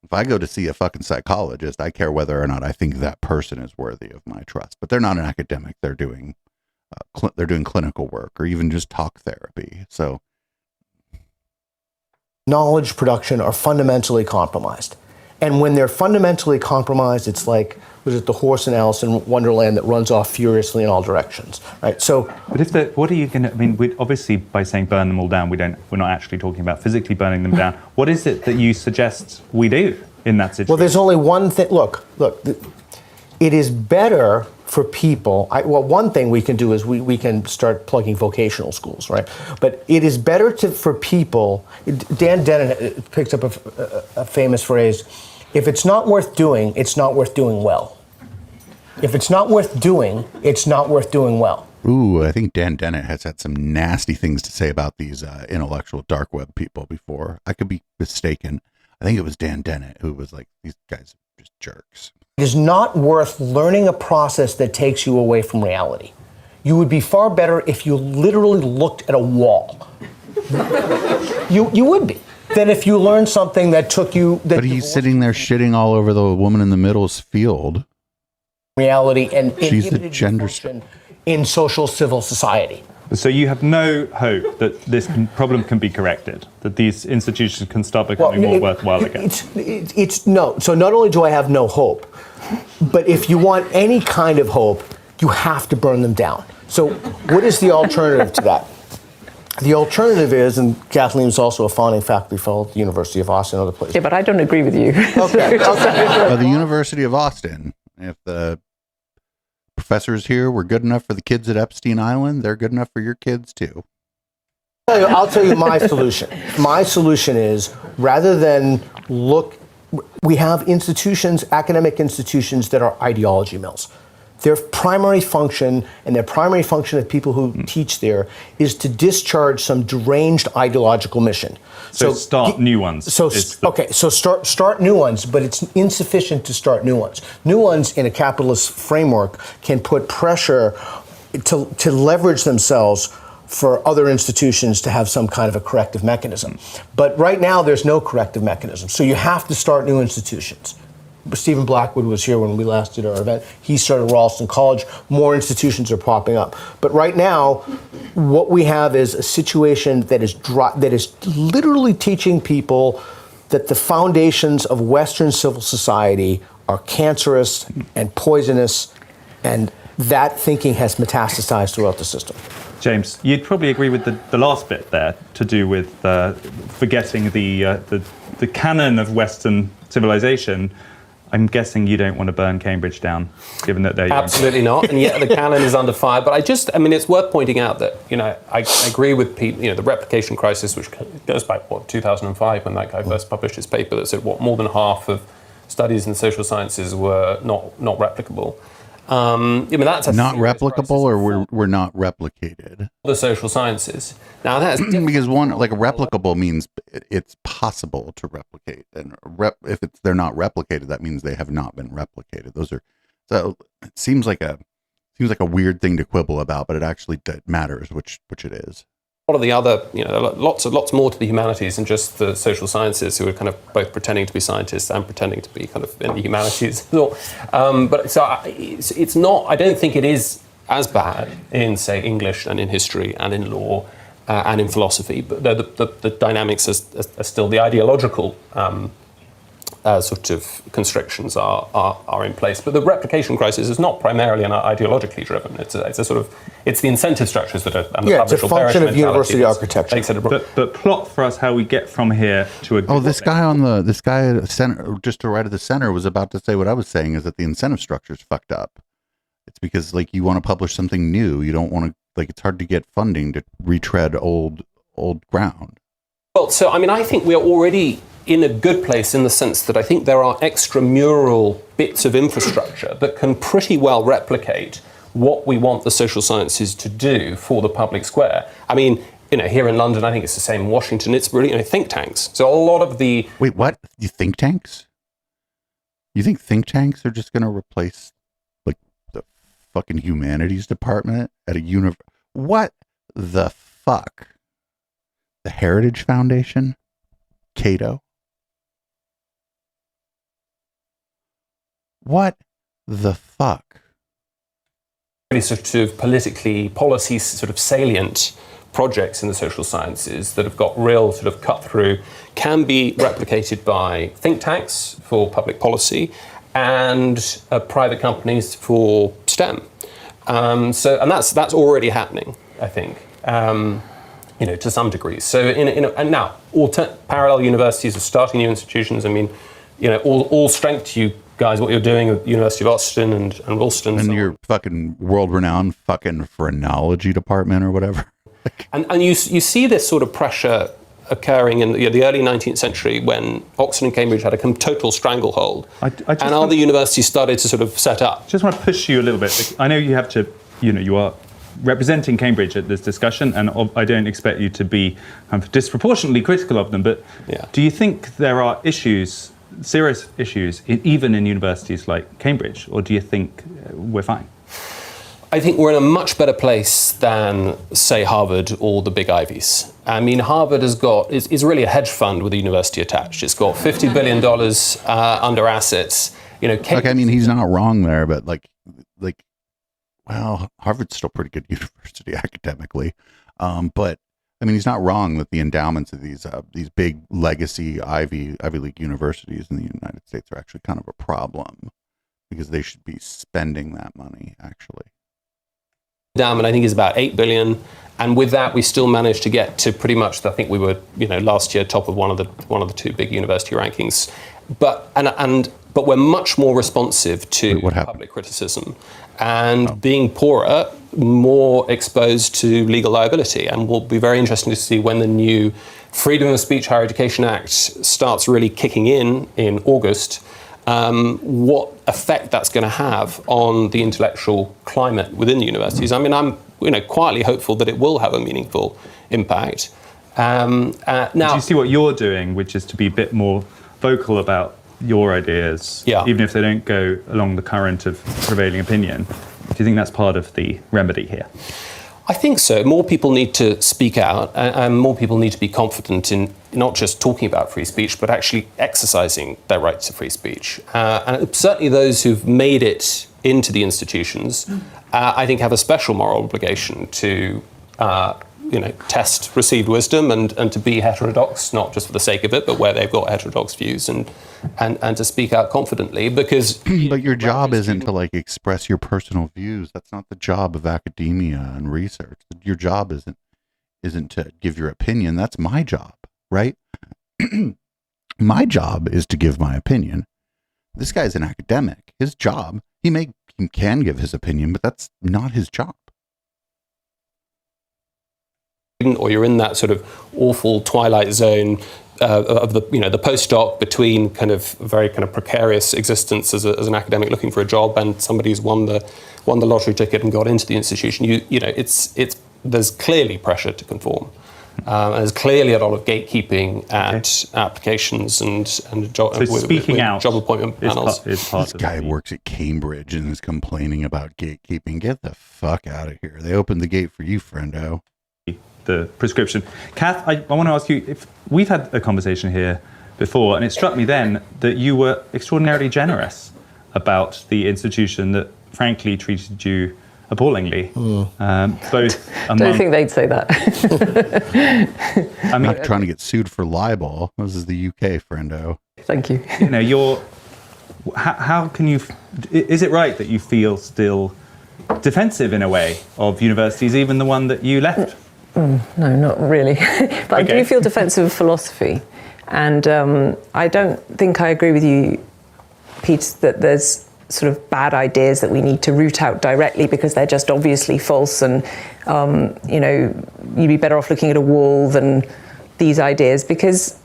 If I go to see a fucking psychologist, I care whether or not I think that person is worthy of my trust. But they're not an academic; they're doing clinical work or even just talk therapy. So knowledge production are fundamentally compromised. And when they're fundamentally compromised, it's like, was it the horse in Alice in Wonderland that runs off furiously in all directions, right? So, but what are you going to? I mean, obviously, by saying burn them all down, we're not actually talking about physically burning them down. What is it that you suggest we do in that situation? well, there's only one thing. Look. It is better for people. One thing we can do is we can start plugging vocational schools, right? But it is better for people. Dan Dennett picks up a famous phrase: "If it's not worth doing, it's not worth doing well. If it's not worth doing, it's not worth doing well." Ooh, I think Dan Dennett has had some nasty things to say about these intellectual dark web people before. I could be mistaken. I think it was Dan Dennett who was like, these guys are just jerks. It is not worth learning a process that takes you away from reality. You would be far better if you literally looked at a wall. You would be. Than if you learned something that took you... But he's sitting there shitting all over the woman in the middle's field. Reality and she's the gender in social civil society. So you have no hope that this problem can be corrected, that these institutions can start becoming more worthwhile again? It's no. So not only do I have no hope, but if you want any kind of hope, you have to burn them down. So what is the alternative to that? The alternative is, and Kathleen was also a founding faculty fellow at the University of Austin and other places. Yeah, but I don't agree with you. Okay. The University of Austin, if the professors here were good enough for the kids at Epstein Island, they're good enough for your kids too. I'll tell you my solution. My solution is, rather than we have institutions, academic institutions that are ideology mills. Their primary function, and their primary function of people who teach there, is to discharge some deranged ideological mission. So start new ones. So start new ones, but it's insufficient to start new ones. New ones in a capitalist framework can put pressure to leverage themselves for other institutions to have some kind of a corrective mechanism. But right now, there's no corrective mechanism. So you have to start new institutions. Stephen Blackwood was here when we last did our event. He started Ralston College. More institutions are popping up. But right now, what we have is a situation that is literally teaching people that the foundations of Western civil society are cancerous and poisonous, and that thinking has metastasized throughout the system. James, you'd probably agree with the last bit there, to do with forgetting the canon of Western civilization. I'm guessing you don't want to burn Cambridge down, given that they're absolutely not, and yet the canon is under fire. But it's worth pointing out that I agree with Pete. The replication crisis, which goes back 2005, when that guy first published his paper that said more than half of studies in social sciences were not replicable. That's not replicable, or we're not replicated. The social sciences. Now that's because replicable means it's possible to replicate, and if they're not replicated, that means they have not been replicated. So it seems like a weird thing to quibble about, but it actually matters which it is. A lot of the other, lots more to the humanities than just the social sciences, who are kind of both pretending to be scientists and pretending to be kind of in the humanities. It's not. I don't think it is as bad in, say, English and in history and in law and in philosophy. But the dynamics are still the ideological sort of constrictions are in place. But the replication crisis is not primarily ideologically driven. It's the incentive structures that are and the it's a function of university architecture. But plot for us how we get from here to a. Oh, this guy at the center, just to right of the center, was about to say what I was saying, is that the incentive structure is fucked up. It's because like you want to publish something new, you don't want to, like, it's hard to get funding to retread old ground. Well, so I mean, I think we're already in a good place in the sense that I think there are extramural bits of infrastructure that can pretty well replicate what we want the social sciences to do for the public square. I mean, here in London, I think it's the same in Washington. It's really think tanks. So a lot of the... Wait, what? You think tanks? You think think tanks are just going to replace like the fucking humanities department at a What the fuck? The Heritage Foundation? Cato? What the fuck? Really sort of policy sort of salient projects in the social sciences that have got real sort of cut through can be replicated by think tanks for public policy and private companies for STEM. And that's already happening, I think, to some degree. So and now parallel universities are starting new institutions. I mean, all strength to you guys, what you're doing at the University of Austin and Ralston. And your fucking world-renowned fucking phrenology department or whatever. and you see this sort of pressure occurring in the early 19th century when Oxford and Cambridge had a total stranglehold. And other universities started to sort of set up. Just want to push you a little bit. I know you have to, you are representing Cambridge at this discussion, and I don't expect you to be disproportionately critical of them, but do you think there are serious issues, even in universities like Cambridge, or do you think we're fine? I think we're in a much better place than, say, Harvard or the big Ivies. I mean, Harvard is really a hedge fund with a university attached. It's got $50 billion under assets. I mean, he's not wrong there, but well, Harvard's still a pretty good university academically. But I mean, he's not wrong that the endowments of these big legacy Ivy League universities in the United States are actually kind of a problem, because they should be spending that money actually. Endowment, I think, is about $8 billion, and with that, we still managed to get to pretty much. I think we were, last year top of one of the two big university rankings, but we're much more responsive to public criticism, and being poorer, more exposed to legal liability. And will be very interesting to see when the new Freedom of Speech Higher Education Act starts really kicking in August, what effect that's going to have on the intellectual climate within the universities. I mean, I'm quietly hopeful that it will have a meaningful impact. Now, do you see what you're doing, which is to be a bit more vocal about your ideas, even if they don't go along the current of prevailing opinion? Do you think that's part of the remedy here? I think so. More people need to speak out, and more people need to be confident in not just talking about free speech, but actually exercising their rights to free speech. And certainly those who've made it into the institutions, I think, have a special moral obligation to test received wisdom and to be heterodox, not just for the sake of it, but where they've got heterodox views, and to speak out confidently, because... But your job isn't to express your personal views. That's not the job of academia and research. Your job isn't to give your opinion. That's my job, right? My job is to give my opinion. This guy's an academic. His job, he can give his opinion, but that's not his job. Or you're in that sort of awful twilight zone of the postdoc between kind of very kind of precarious existence as an academic looking for a job and somebody who's won the lottery ticket and got into the institution. There's clearly pressure to conform. There's clearly a lot of gatekeeping at applications and job appointment panels. This guy works at Cambridge and is complaining about gatekeeping. Get the fuck out of here. They opened the gate for you, friendo. The prescription. Kath, I want to ask you, if we've had a conversation here before, and it struck me then that you were extraordinarily generous about the institution that frankly treated you appallingly. Both I don't think they'd say that. I'm not trying to get sued for libel. This is the UK, friendo. Thank you. You know, how can you? Is it right that you feel still defensive in a way of universities, even the one that you left? No, not really. But I do feel defensive of philosophy. And I don't think I agree with you, Pete, that there's sort of bad ideas that we need to root out directly because they're just obviously false and, you know, you'd be better off looking at a wall than these ideas, because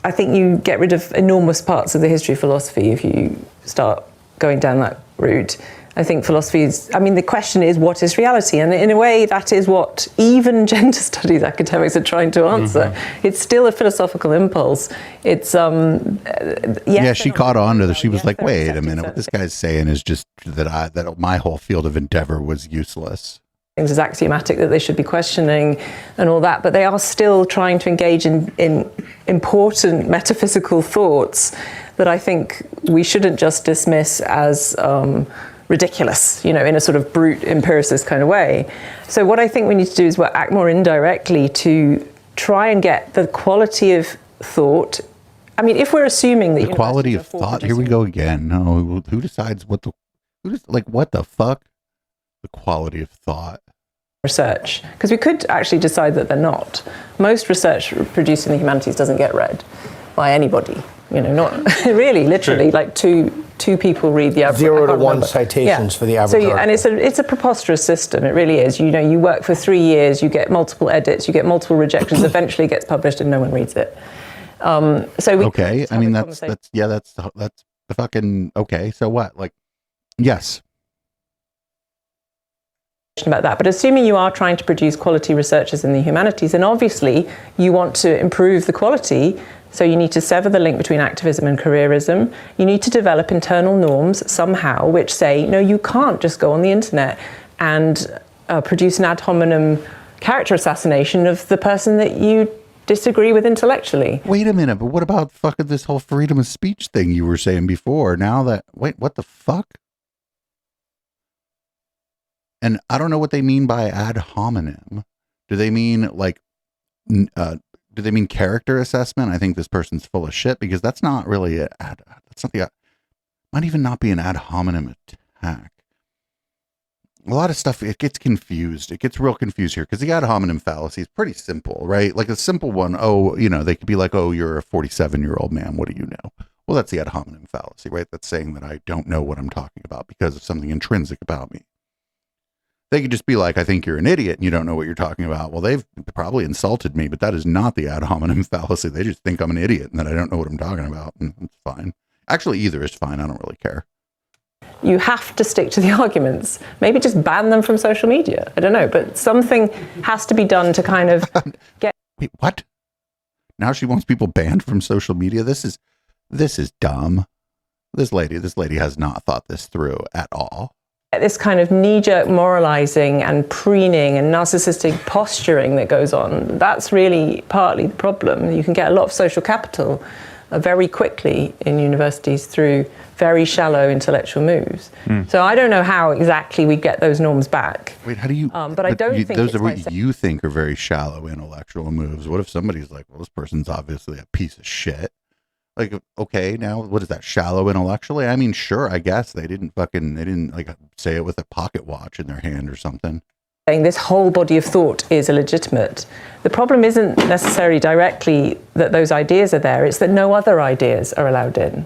I think you get rid of enormous parts of the history of philosophy if you start going down that route. I think philosophy is, I mean, the question is, what is reality? And in a way, that is what even gender studies academics are trying to answer. Mm-hmm. It's still a philosophical impulse. It's, she caught on to that. She was like, wait a minute, what this guy's saying is just that my whole field of endeavor was useless. Things as axiomatic that they should be questioning and all that, but they are still trying to engage in important metaphysical thoughts that I think we shouldn't just dismiss as ridiculous, you know, in a sort of brute empiricist kind of way. So what I think we need to do is act more indirectly to try and get the quality of thought. I mean, if we're assuming that the quality of thought, here we go again. No, who decides what the fuck? The quality of thought. Research, because we could actually decide that they're not. Most research produced in the humanities doesn't get read by anybody. You know, not really, literally, like two people read the average. 0 to 1 citations for the average. So, and it's a preposterous system. It really is. You know, you work for 3 years, you get multiple edits, you get multiple rejections. Eventually, it gets published, and no one reads it. So we okay. I mean, that's the fucking okay. So what? Like, yes. About that, but assuming you are trying to produce quality researchers in the humanities, then obviously you want to improve the quality. So you need to sever the link between activism and careerism. You need to develop internal norms somehow which say, no, you can't just go on the internet and produce an ad hominem character assassination of the person that you disagree with intellectually. Wait a minute, but what about fucking this whole freedom of speech thing you were saying before? Now that, wait, what the fuck? And I don't know what they mean by ad hominem. Do they mean like, do they mean character assessment? I think this person's full of shit, because that's not really might even not be an ad hominem attack. A lot of stuff, it gets confused. It gets real confused here, because the ad hominem fallacy is pretty simple, right? Like a simple one, they could be like, oh, you're a 47-year-old man. What do you know? Well, that's the ad hominem fallacy, right? That's saying that I don't know what I'm talking about because of something intrinsic about me. They could just be like, I think you're an idiot and you don't know what you're talking about. Well, they've probably insulted me, but that is not the ad hominem fallacy. They just think I'm an idiot and that I don't know what I'm talking about. And it's fine. Actually, either is fine. I don't really care. You have to stick to the arguments. Maybe just ban them from social media. I don't know, but something has to be done to kind of get... Wait, what? Now she wants people banned from social media? This is dumb. This lady has not thought this through at all. This kind of knee-jerk moralizing and preening and narcissistic posturing that goes on, that's really partly the problem. You can get a lot of social capital very quickly in universities through very shallow intellectual moves. So I don't know how exactly we get those norms back. Wait, how do you... but I don't think those are what you think are very shallow intellectual moves. What if somebody's like, well, this person's obviously a piece of shit? Like, okay, now what is that, shallow intellectually? I mean, sure, I guess they didn't like say it with a pocket watch in their hand or something. Saying this whole body of thought is illegitimate. The problem isn't necessarily directly that those ideas are there, it's that no other ideas are allowed in.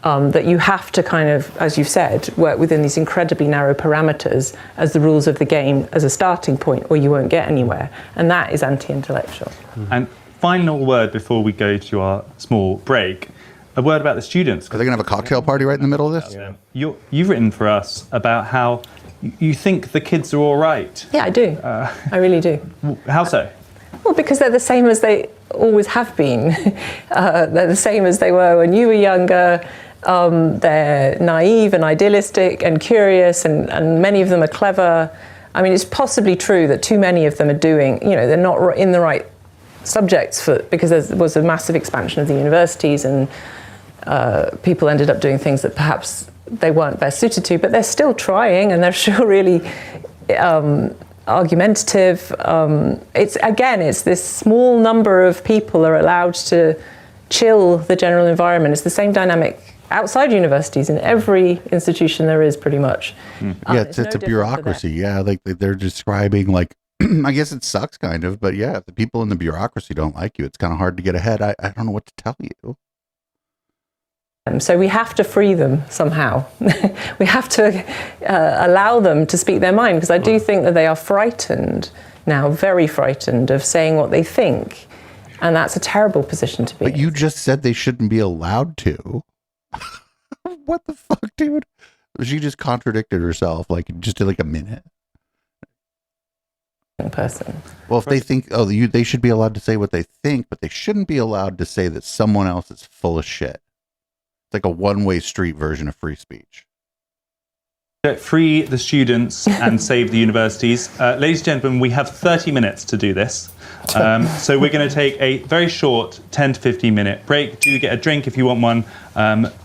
That you have to kind of, as you've said, work within these incredibly narrow parameters as the rules of the game as a starting point, or you won't get anywhere. And that is anti-intellectual. And final word before we go to our small break, a word about the students. Are they going to have a cocktail party right in the middle of this? Yeah. You've written for us about how you think the kids are all right. Yeah, I do. I really do. How so? Well, because they're the same as they always have been. They're the same as they were when you were younger. They're naive and idealistic and curious, and many of them are clever. I mean, it's possibly true that too many of them are doing, they're not in the right subjects because there was a massive expansion of the universities, and people ended up doing things that perhaps they weren't best suited to, but they're still trying and they're still really argumentative. It's this small number of people are allowed to chill the general environment. It's the same dynamic outside universities in every institution there is, pretty much. Yeah, it's a bureaucracy. Yeah, like they're describing, like, I guess it sucks kind of, but yeah, if the people in the bureaucracy don't like you, it's kind of hard to get ahead. I don't know what to tell you. So we have to free them somehow. We have to allow them to speak their mind, because I do think that they are frightened now, very frightened of saying what they think. And that's a terrible position to be in. But you just said they shouldn't be allowed to. What the fuck, dude? She just contradicted herself, like, just in like a minute. Person. Well, if they think, they should be allowed to say what they think, but they shouldn't be allowed to say that someone else is full of shit. It's like a one-way street version of free speech. Free the students and save the universities. Ladies and gentlemen, we have 30 minutes to do this. So we're going to take a very short 10 to 15 minute break. Do get a drink if you want one,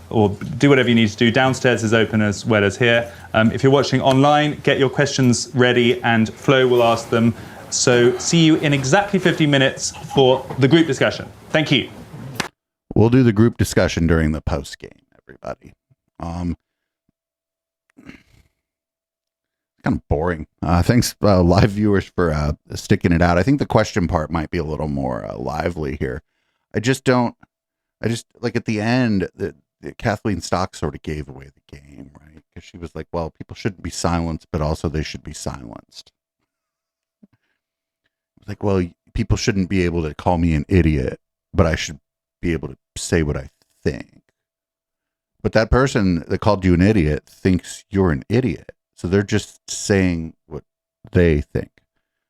or do whatever you need to do. Downstairs is open as well as here. If you're watching online, get your questions ready and Flo will ask them. So see you in exactly 50 minutes for the group discussion. Thank you. We'll do the group discussion during the post game, everybody. Kind of boring. Thanks, live viewers, for sticking it out. I think the question part might be a little more lively here. I just like at the end, Kathleen Stock sort of gave away the game, right? Because she was like, well, people shouldn't be silenced, but also they should be silenced. Like, well, people shouldn't be able to call me an idiot, but I should be able to say what I think. But that person that called you an idiot thinks you're an idiot. So they're just saying what they think.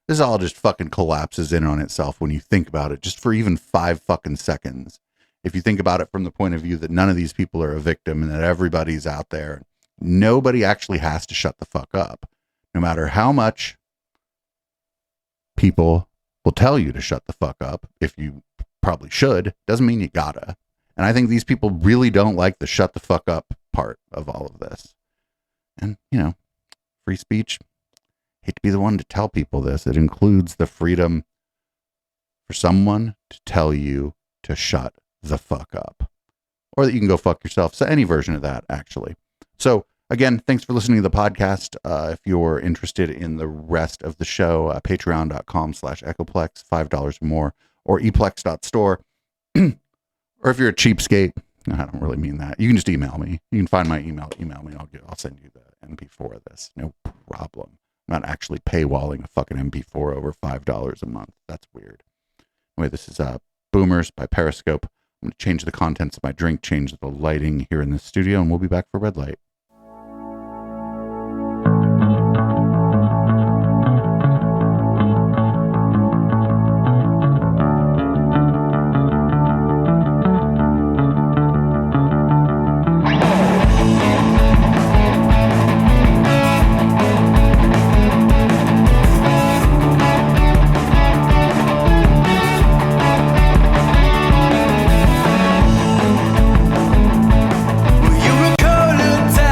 This all just fucking collapses in on itself when you think about it, just for even 5 fucking seconds. If you think about it from the point of view that none of these people are a victim and that everybody's out there, nobody actually has to shut the fuck up. No matter how much people will tell you to shut the fuck up, if you probably should, doesn't mean you gotta. And I think these people really don't like the shut the fuck up part of all of this. And, you know, free speech, hate to be the one to tell people this, it includes the freedom for someone to tell you to shut the fuck up, or that you can go fuck yourself. So any version of that, actually. So again, thanks for listening to the podcast. If you're interested in the rest of the show, patreon.com/echoplex, $5 or more, or eplex.store. Or if you're a cheapskate, I don't really mean that, you can just email me. You can find my email me, I'll send you the MP4 of this, no problem. I'm not actually paywalling a fucking MP4 over $5 a month. That's weird. Anyway, this is Boomers by Periscope. I'm going to change the contents of my drink, change the lighting here in the studio, and we'll be back for Red Light. You recall a time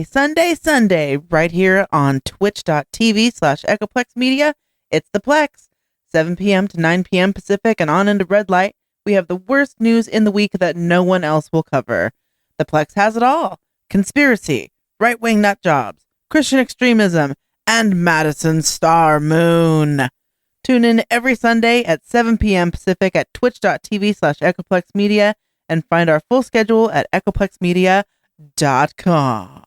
Sunday, right here on twitch.tv/Echoplex Media. It's the Plex, 7 p.m. to 9 p.m. Pacific and on into red light. We have the worst news in the week that no one else will cover. The Plex has it all. Conspiracy, right-wing nut jobs, Christian extremism, and Madison Star Moon. Tune in every Sunday at 7 p.m. Pacific at twitch.tv/Echoplex Media and find our full schedule at echoplexmedia.com.